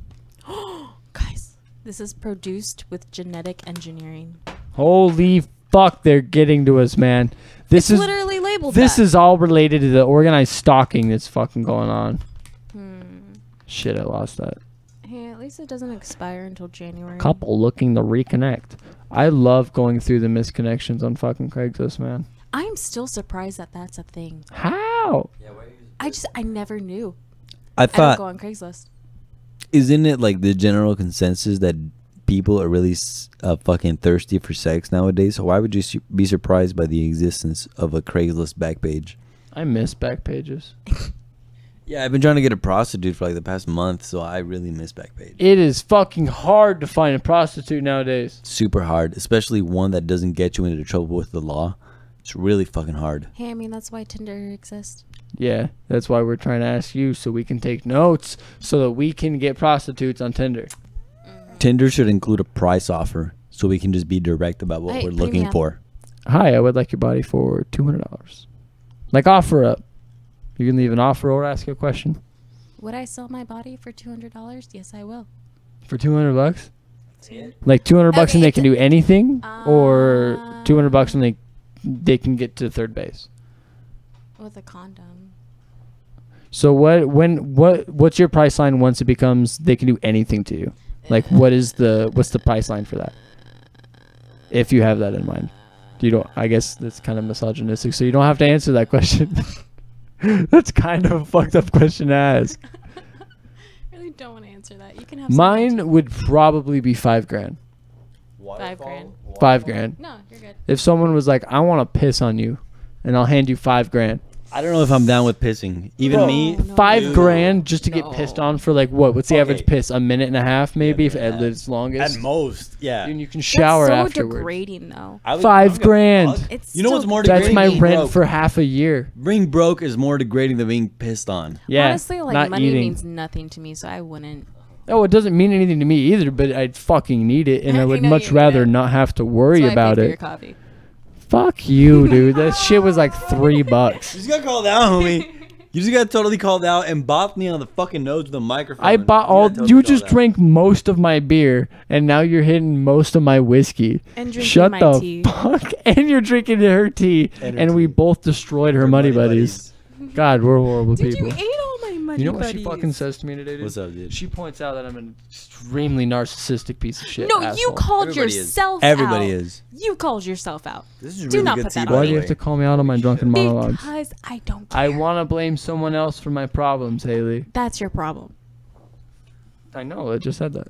Guys, this is produced with genetic engineering. Holy fuck, they're getting to us, man. This It's is literally labeled this that. is all related to the organized stalking that's fucking going on. Hmm. Shit, I lost that. Hey, at least it doesn't expire until January. Couple looking to reconnect. I love going through the misconnections on fucking Craigslist, man. I'm still surprised that that's a thing. How? I never knew. I I don't thought, go on Craigslist. isn't it like the general consensus that people are really fucking thirsty for sex nowadays? So why would you be surprised by the existence of a Craigslist back page? I miss back pages. Yeah, I've been trying to get a prostitute for like the past month, so I really miss Backpage. It is fucking hard to find a prostitute nowadays. Super hard, especially one that doesn't get you into trouble with the law. It's really fucking hard. Hey, I mean, that's why Tinder exists. Yeah, that's why we're trying to ask you so we can take notes so that we can get prostitutes on Tinder. Tinder should include a price offer so we can just be direct about what Hey, we're looking premium. for. Hi, I would like your body for $200. Like offer up. You can leave an offer or ask a question. Would I sell my body for $200? Yes, I will. For $200? Like $200 and they can do anything, or $200 and they can get to third base. With a condom. So what's your price line once it becomes they can do anything to you? Like what's the price line for that? If you have that in mind. You don't, I guess that's kind of misogynistic, so you don't have to answer that question. That's kind of a fucked up question to ask. I really don't want to answer that. You can have Mine would probably be $5,000. $5,000. $5,000. No, you're good. If someone was like, I want to piss on you, and I'll hand you $5,000. I don't know if I'm down with pissing. Even Bro, me. No. $5,000 just to get pissed on for like what? What's the average Okay. piss? A minute and a half, maybe, Yeah, if at its longest. At most, yeah. And you can shower That's so afterwards. degrading, though. I would- $5,000. Fuck. It's You know what's still more That's degrading? my Being rent broke. for half a year. Being broke is more degrading than being pissed on. Yeah, Honestly, like not money eating. means nothing to me, so I wouldn't. Oh, it doesn't mean anything to me either, but I'd fucking need it, and I would know much you need rather it. not have to worry That's why I about paid for your it. coffee. Fuck you, dude. That shit was like $3. You just got called out, homie. You just got totally called out and bopped me on the fucking nose with a microphone. I bought all. got totally You called just out. drank most of my beer, and now you're hitting most of my whiskey. And drinking Shut my the tea. fuck! And you're drinking her tea, And and, her we tea. both destroyed her muddy buddies. God, we're horrible Dude, people. you ate all my money You know what buddies. she fucking says to me today, dude? What's up, dude? She points out that I'm an extremely narcissistic piece of shit. No, you asshole. called Everybody is. yourself Everybody out. is. You called yourself out. This is Do really not good put tea, that by on Why the do you way. have to call me out on my drunken monologues? Because I don't I care. want to blame someone else for my problems, Haley. That's your problem. I know. I just said that.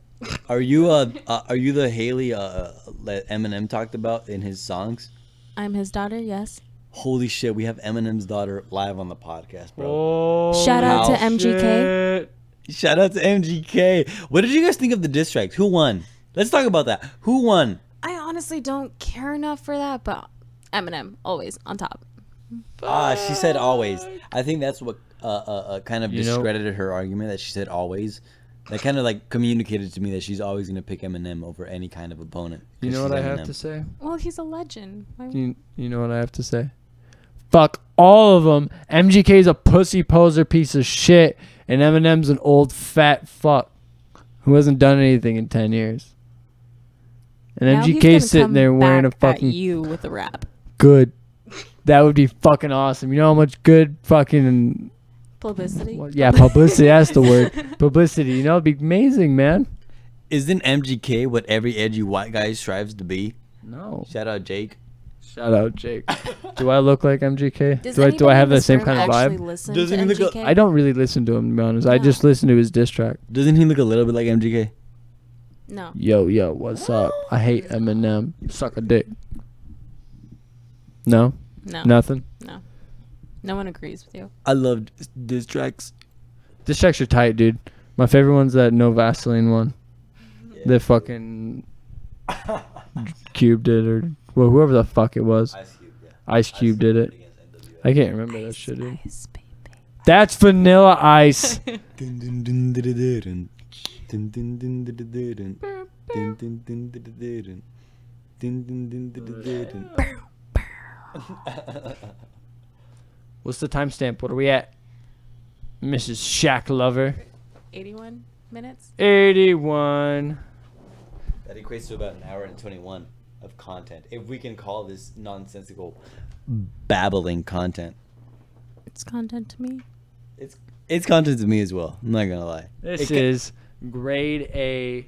Are you the Haley that Eminem talked about in his songs? I'm his daughter, yes. Holy shit, we have Eminem's daughter live on the podcast, bro. Oh, Shout out to Wow. MGK. shit. Shout out to MGK. What did you guys think of the diss tracks? Who won? Let's talk about that. Who won? I honestly don't care enough for that, but Eminem always on top. She said always. I think that's what kind of You know- discredited her argument that she said always. That kind of like communicated to me that she's always going to pick Eminem over any kind of opponent. You 'cause know what she's I have Eminem. to say? Well, he's a legend. Why- You know what I have to say? Fuck all of them. MGK's a pussy poser piece of shit, and Eminem's an old fat fuck who hasn't done anything in 10 years. And Now he's MGK's gonna sitting come there wearing a back at fucking you with a rap. good. That would be fucking awesome. You know how much good fucking Publicity. yeah, publicity. That's the word. Publicity. You know, it'd be amazing, man. Isn't MGK what every edgy white guy strives to be? No. Shout out Jake. Shout out, Jake. Do I look like MGK? Does Do I anybody have in the this same room kind of actually vibe? listen Doesn't to he look MGK? I don't really listen to him, to be honest. I No. just listen to his diss track. Doesn't he look a little bit like MGK? No. Yo, what's up? I hate Eminem. Suck a dick. No? No. Nothing? No. No one agrees with you. I loved diss tracks. Diss tracks are tight, dude. My favorite one's that No Vaseline one. The fucking Cube did, or well, whoever the fuck it was. Ice Cube did it. I can't remember that shit, dude. Ice, baby. That's Vanilla Ice. What's the timestamp? What are we at? Mrs. Shack Lover. 81 minutes? 81. That equates to about an hour and 21 of content. If we can call this nonsensical babbling content. It's content to me. It's content to me as well. I'm not gonna lie. This It is grade A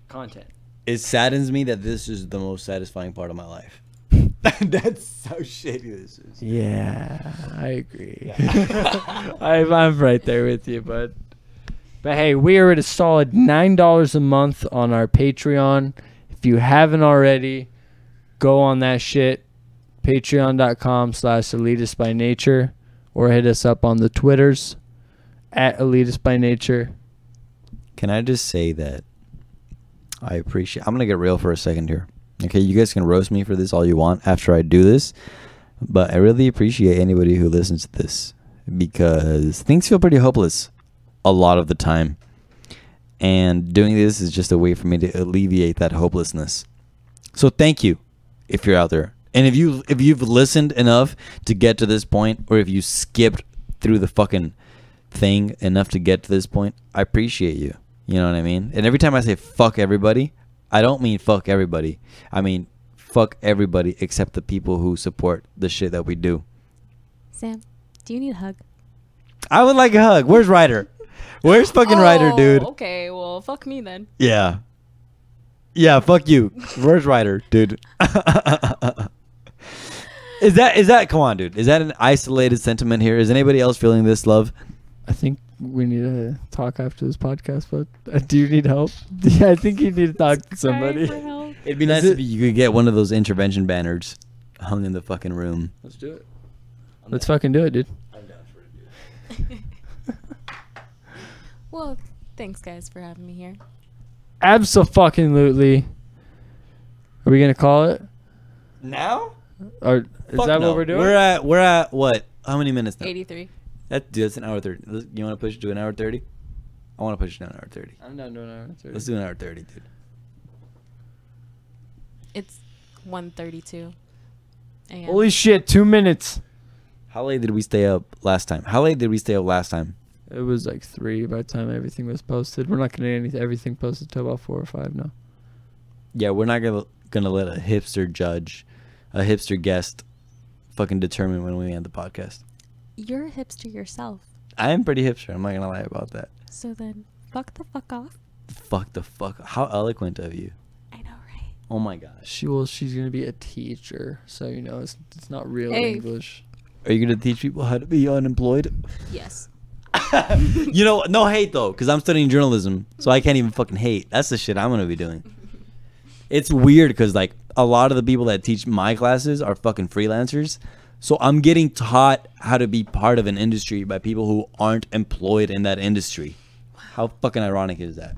content. It saddens me that this is the most satisfying part of my life. That's how shitty this is. Yeah, I agree. I'm right there with you, bud. But hey, we are at a solid $9 a month on our Patreon. If you haven't already, go on that shit. Patreon.com/elitist by nature, or hit us up on the Twitters at elitist by nature. Can I just say that I appreciate... I'm going to get real for a second here. Okay, you guys can roast me for this all you want after I do this, but I really appreciate anybody who listens to this because things feel pretty hopeless a lot of the time. And doing this is just a way for me to alleviate that hopelessness. So thank you if you're out there. And if you've listened enough to get to this point, or if you skipped through the fucking thing enough to get to this point, I appreciate you. You know what I mean? And every time I say fuck everybody, I don't mean fuck everybody. I mean fuck everybody except the people who support the shit that we do. Sam, do you need a hug? I would like a hug. Where's Ryder? Where's fucking Ryder, dude? Okay, well, fuck me then. Yeah. Yeah, fuck you. Where's Ryder, dude? Is that come on, dude? Is that an isolated sentiment here? Is anybody else feeling this love? I think we need to talk after this podcast, but do you need help? Yeah, I think you need to talk to somebody. Cry for help. It'd be nice if you could get one of those intervention banners hung in the fucking room. Let's do it. Let's fucking do it, dude. I'm down for it, dude. Well, thanks, guys, for having me here. Abso-fucking-lutely. Are we gonna call it? Now? Or is Fuck that no. what we're doing? We're at what? How many minutes now? 83. That's an hour 30. You want to push it to an hour 30? I want to push it to an hour 30. I'm not doing it. Let's do an hour 30, dude. It's 1:32 a.m. Holy shit! 2 minutes. How late did we stay up last time? It was like 3 by the time everything was posted. We're not gonna get everything posted till about 4 or 5 now. Yeah, we're not gonna let a hipster judge, a hipster guest, fucking determine when we end the podcast. You're a hipster yourself. I am pretty hipster. I'm not gonna lie about that. So then, fuck the fuck off. Fuck the fuck. How eloquent of you. I know, right? Oh my gosh. She's gonna be a teacher, so you know it's not real Hey. English. Are you gonna teach people how to be unemployed? Yes. You know, no hate though, because I'm studying journalism, so I can't even fucking hate. That's the shit I'm gonna be doing. It's weird because like a lot of the people that teach my classes are fucking freelancers. So I'm getting taught how to be part of an industry by people who aren't employed in that industry. How fucking ironic is that?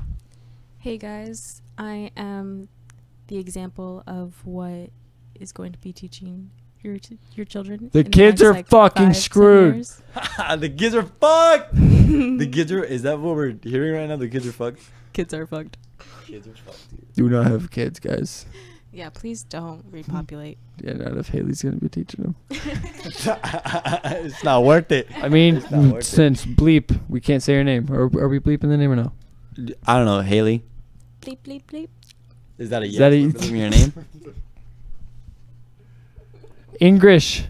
Hey guys, I am the example of what is going to be teaching your children. The in kids next, are like, fucking 5-10 screwed. years. The kids are fucked. The kids are. Is that what we're hearing right now? The kids are fucked. Kids are fucked. Kids are fucked. Dude. Do not have kids, guys. Yeah, please don't repopulate. Yeah, not if Haley's gonna be teaching them. It's not worth it. I mean, It's not worth it. since bleep, we can't say her name. Are we bleeping the name or no? I don't know, Haley. Bleep, bleep, bleep. Is that a yes? Is that a- for giving me your name? English.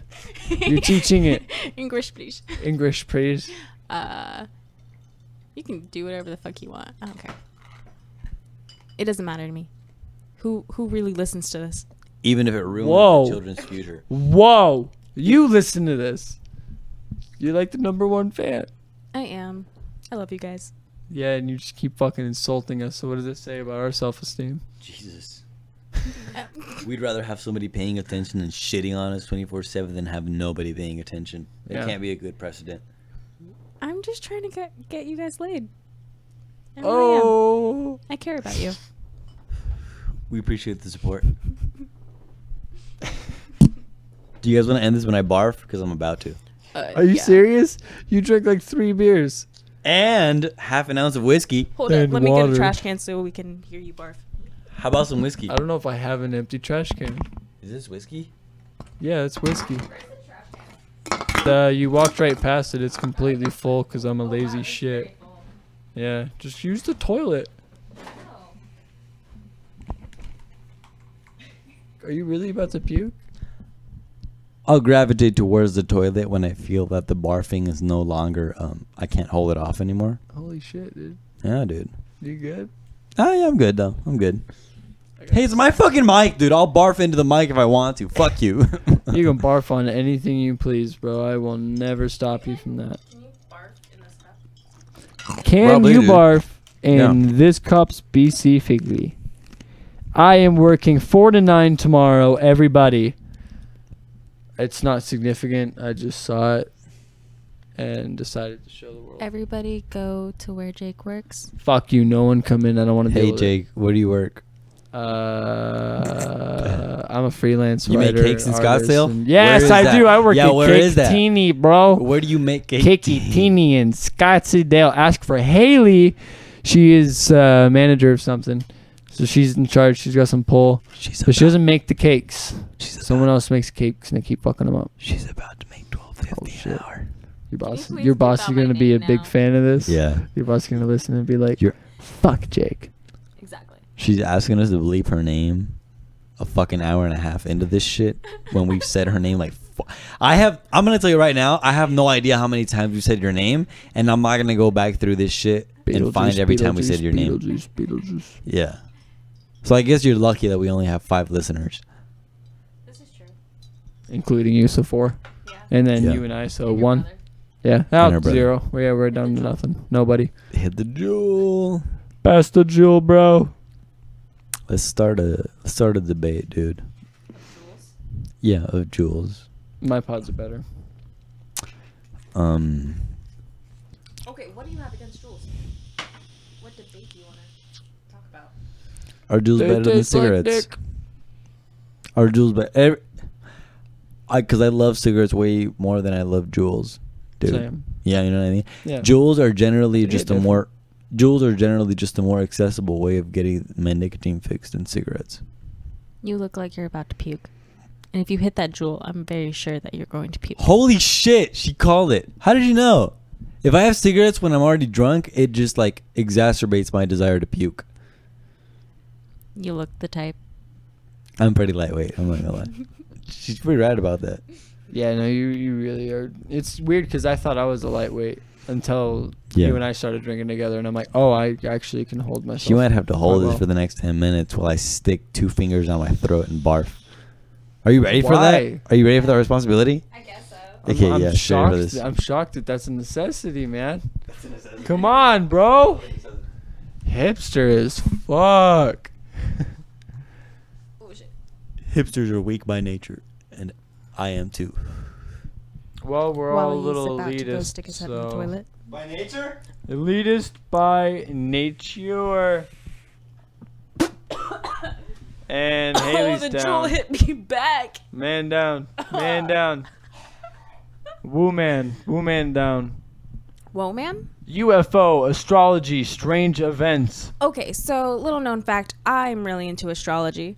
You're teaching it. English, please. English, please. You can do whatever the fuck you want. I don't care. It doesn't matter to me. Who really listens to this? Even if it ruins Whoa. the children's future. Whoa! You listen to this. You're like the #1 fan. I am. I love you guys. Yeah, and you just keep fucking insulting us. So what does it say about our self-esteem? Jesus. We'd rather have somebody paying attention and shitting on us 24/7 than have nobody paying attention. It Yeah. can't be a good precedent. I'm just trying to get you guys laid. I really am. Oh. I care about you. We appreciate the support. Do you guys want to end this when I barf? Because I'm about to. Are you Yeah. serious? You drank like 3 beers. And half an ounce of whiskey. Hold up. And Let me get water. a trash can so we can hear you barf. How about some whiskey? I don't know if I have an empty trash can. Is this whiskey? Yeah, it's whiskey. You walked right past it. It's completely full because I'm a lazy shit. Yeah, just use the toilet. Are you really about to puke? I'll gravitate towards the toilet when I feel that the barfing is no longer, I can't hold it off anymore. Holy shit, dude. Yeah, dude. You good? Oh, yeah, I'm good, though. I'm good. Hey, it's my fucking mic, dude. I'll barf into the mic if I want to. Fuck you. You can barf on anything you please, bro. I will never stop you from that. Can you barf in this cup? Can Probably, you dude. barf in this cup specifically? I am working 4 to 9 tomorrow, everybody. It's not significant. I just saw it and decided to show the world. Everybody go to where Jake works. Fuck you. No one come in. I don't want to Hey, deal with it. Jake, where do you work? I'm a freelance You make writer, cakes in artist, Scottsdale? and- Yes, Where is I that? do. I work Yeah, at where is that? Cake-Teeny, bro. Where do you make cake? Cake-Teeny in Scottsdale. Ask for Haley. She is manager of something. So she's in charge. She's got some pull. But she doesn't make the cakes. Someone else makes cakes and they keep fucking them up. She's about to make $12.50 Oh, shit. an hour. Your boss, Can you your please boss leave is out going to my be a name big now? fan of this. Yeah. Your boss is going to listen and be like, You're- fuck Jake. Exactly. She's asking us to bleep her name a fucking hour and a half into this shit when we've said her name like I'm gonna tell you right now, I have no idea how many times we said your name, and I'm not gonna go back through this shit and find every time we said your name. Beetlejuice. Yeah. So I guess you're lucky that we only have 5 listeners. This is true. Including you, so 4. Yeah. And then Yeah. you and I, so And your 1. brother. Yeah, And her out brother. 0. Yeah, we're down to nothing. Nobody. Hit the jewel. Pass the jewel, bro. Let's start a debate, dude. Yeah, of jewels. My pods are better. Okay, what do you have against Jules? What debate do you want to talk about? Are jewels They better than taste like cigarettes? dick. Are jewels better? Because I love cigarettes way more than I love jewels, dude. Same. Yeah, you know what I mean. Yeah. Jewels are generally They just get a more accessible way of getting my nicotine fixed than cigarettes. You look like you're about to puke. And if you hit that jewel, I'm very sure that you're going to puke. Holy shit, she called it. How did you know? If I have cigarettes when I'm already drunk, it just like exacerbates my desire to puke. You look the type. I'm pretty lightweight, I'm not gonna lie. She's pretty right about that. Yeah, no, you really are. It's weird because I thought I was a lightweight until Yeah. you and I started drinking together, and I'm like, oh, I actually can hold myself. She might have to hold quite this well. for the next 10 minutes while I stick 2 fingers on my throat and barf. Are you ready for Why? that? Are you ready for that responsibility? I guess so. Okay, I'm yeah, sure for shocked. this. I'm shocked that that's a necessity, man. Come on, bro. Hipster as fuck. Oh shit. Hipsters are weak by nature, and I am too. Well, we're While all a he's little about to go elitist. stick his head in the So toilet. By nature? elitist by nature. And Haley's the down. jewel hit me back. Man down. Man down. Woo man down. Whoa, man. UFO, astrology, strange events. Okay, so little known fact, I'm really into astrology.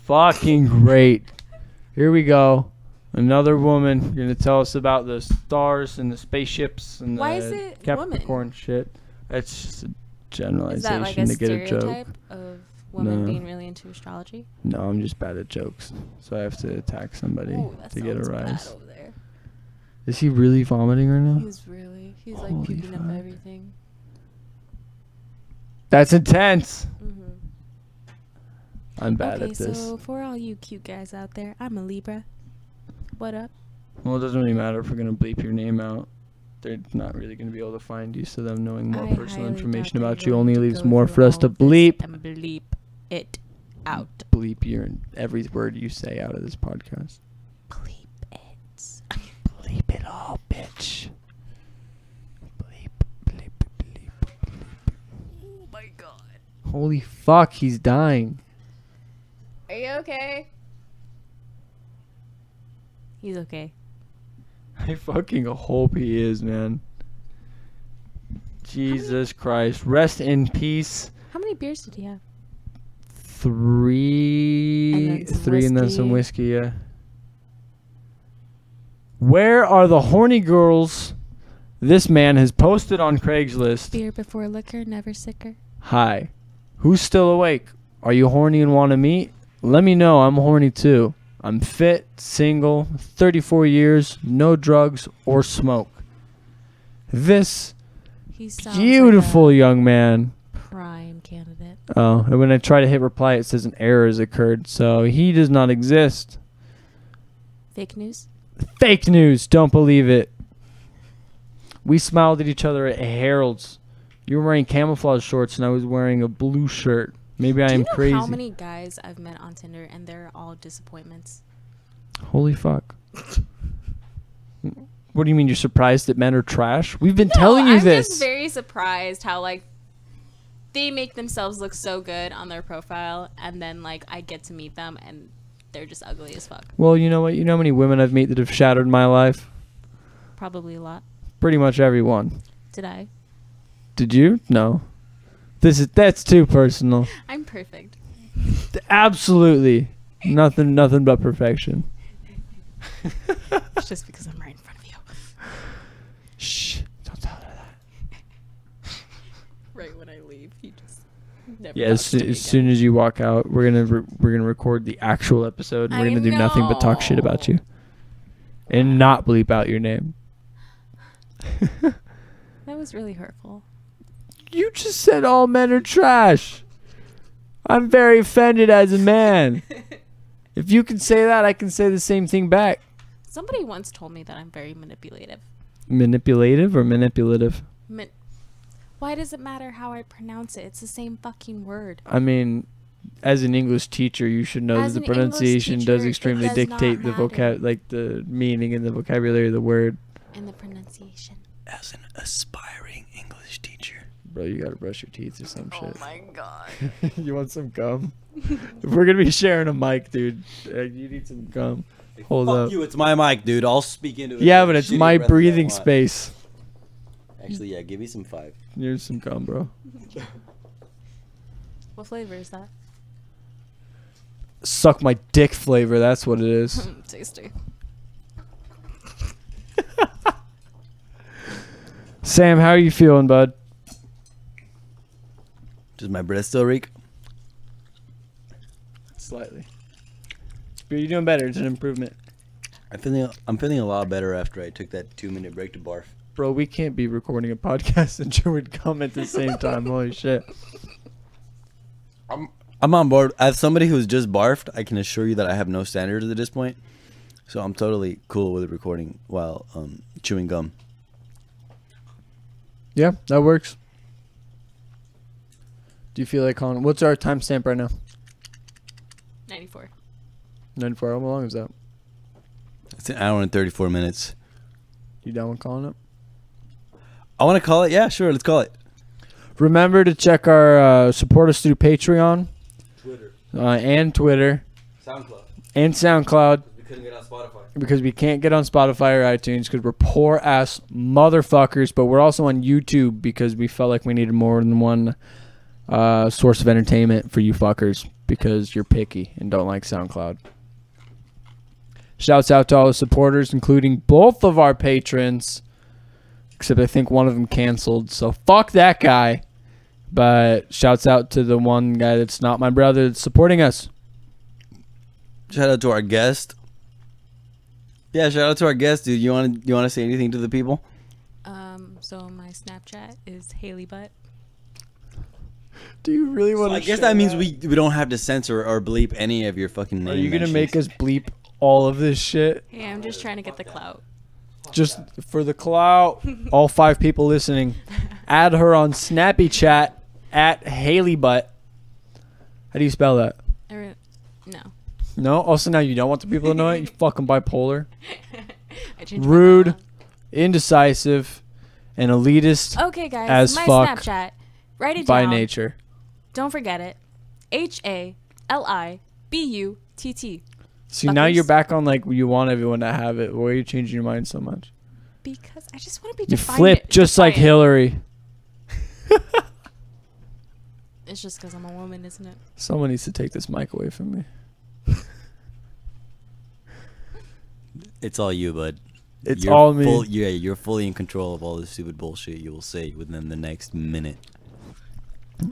Fucking great. Here we go. Another woman going to tell us about the stars and the spaceships and Why the is it Capricorn shit. It's just a generalization Is that like a to get a joke. stereotype of women No. being really into astrology? No, I'm just bad at jokes. So I have to attack somebody Ooh, that to get a sounds bad rise. over there. Is he really vomiting right now? He's like Holy puking up fuck. everything. That's intense. Mm-hmm. I'm bad Okay, at this. so for all you cute guys out there, I'm a Libra. What up? Well, it doesn't really matter if we're going to bleep your name out. They're not really going to be able to find you, so them knowing more I personal highly information doubt about they're you going only to leaves go more through for us all to of this bleep. and bleep it out. Bleep your every word you say out of this podcast. Bleep it. Bleep it all, bitch. Bleep, bleep, bleep. Oh my god. Holy fuck, he's dying. Are you okay? He's okay. I fucking hope he is, man. Jesus Christ. Rest in peace. How many beers did he have? Three and then some whiskey. whiskey, yeah. Where are the horny girls this man has posted on Craigslist? Beer before liquor, never sicker. Hi. Who's still awake? Are you horny and want to meet? Let me know. I'm horny too. I'm fit, single, 34 years, no drugs or smoke. This He sounds beautiful like young man. a prime candidate. Oh, and when I try to hit reply, it says an error has occurred. So he does not exist. Fake news? Fake news. Don't believe it. We smiled at each other at Harold's. You were wearing camouflage shorts and I was wearing a blue shirt. Maybe I Do am you know crazy. how many guys I've met on Tinder and they're all disappointments? Holy fuck. What do you mean you're surprised that men are trash? We've been telling you I'm this. just very surprised how like they make themselves look so good on their profile and then like I get to meet them and they're just ugly as fuck. Well, you know what? You know how many women I've met that have shattered my life? Probably a lot. Pretty much everyone. Did I? Did you? No. That's too personal. I'm perfect. Absolutely. Nothing but perfection. It's just because I'm right in front of you. Shh. Don't tell her that. Right when I leave, he just never Yeah, talks to me as soon as you walk out, we're gonna record the actual episode and we're I gonna do nothing but talk shit about you. And not bleep out your name. again. That was really hurtful. You just said all men are trash. I'm very offended as a man. If you can say that, I can say the same thing back. Somebody once told me that I'm very manipulative. Manipulative or manipulative? Why does it matter how I pronounce it? It's the same fucking word. I mean, as an English teacher, you should know As that the an English pronunciation teacher, does it extremely does dictate not the matter. like the meaning and the vocabulary of the word. And the pronunciation. As an aspiring English teacher. Bro, you gotta brush your teeth or some shit. Oh my god. You want some gum? If we're gonna be sharing a mic, dude, you need some gum. Hold Fuck up. you, it's my mic, dude. I'll speak into it. Yeah, but it's Shitty my breath that I breathing want. space. Actually, yeah, give me some 5. Here's some gum, bro. What flavor is that? Suck my dick flavor, that's what it is. Tasty. Sam, how are you feeling, bud? Does my breath still reek? Slightly. But you're doing better. It's an improvement. I'm feeling a lot better after I took that 2-minute break to barf. Bro, we can't be recording a podcast and chewing gum at the same time. Holy shit. I'm on board. As somebody who's just barfed, I can assure you that I have no standards at this point. So I'm totally cool with recording while chewing gum. Yeah, that works. Do you feel like calling? What's our timestamp right now? 94. 94. How long is that? It's an hour and 34 minutes. You down with calling it? I want to call it. Yeah, sure. Let's call it. Remember to check our support us through Patreon, Twitter, and Twitter, SoundCloud, and SoundCloud. We couldn't get on Spotify. Because we can't get on Spotify or iTunes because we're poor ass motherfuckers. But we're also on YouTube because we felt like we needed more than one source of entertainment for you fuckers because you're picky and don't like SoundCloud. Shouts out to all the supporters, including both of our patrons. Except I think one of them canceled, so fuck that guy. But shouts out to the one guy that's not my brother that's supporting us. Shout out to our guest. Yeah, shout out to our guest, dude. You want to say anything to the people? So my Snapchat is Haley Butt. Do you really want So to? I guess that means we don't have to censor or bleep any of your fucking name. Are you gonna mentions. make us bleep all of this shit Hey, I'm just trying to get the clout. just for the clout? All 5 people listening, add her on Snappy Chat at Haley Butt. How do you spell that? No. No. Also, now you don't want the people to know it. You fucking bipolar, I changed my rude, bio. indecisive, and elitist Okay, guys. as my fuck Snapchat. Write it by down. nature. Don't forget it. HALIBUTT. See, now Fuckers. you're back on like you want everyone to have it. Why are you changing your mind so much? Because I just want to be You defiant. flip just like Hillary. It's just because I'm a woman, isn't it? Someone needs to take this mic away from me. It's all you, bud. It's all me. You're fully in control of all the stupid bullshit you will say within the next minute.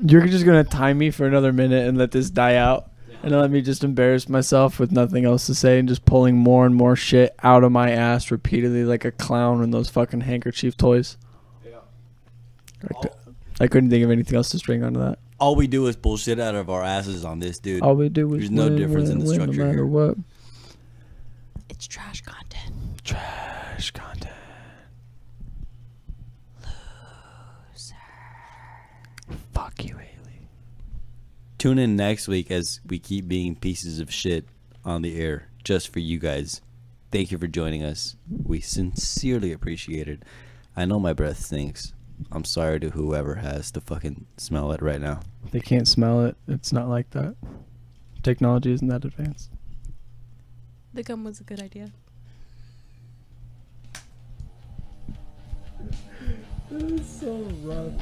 You're just gonna time me for another minute and let this die out, and let me just embarrass myself with nothing else to say and just pulling more and more shit out of my ass repeatedly like a clown in those fucking handkerchief toys. Yeah. I couldn't think of anything else to string onto that. All we do is bullshit out of our asses on this, dude. All we do is There's no difference in the win, structure no matter here. what. It's trash content. Trash content. Fuck you, Haley. Tune in next week as we keep being pieces of shit on the air just for you guys. Thank you for joining us. We sincerely appreciate it. I know my breath stinks. I'm sorry to whoever has to fucking smell it right now. They can't smell it. It's not like that. Technology isn't that advanced. The gum was a good idea. It's so rough.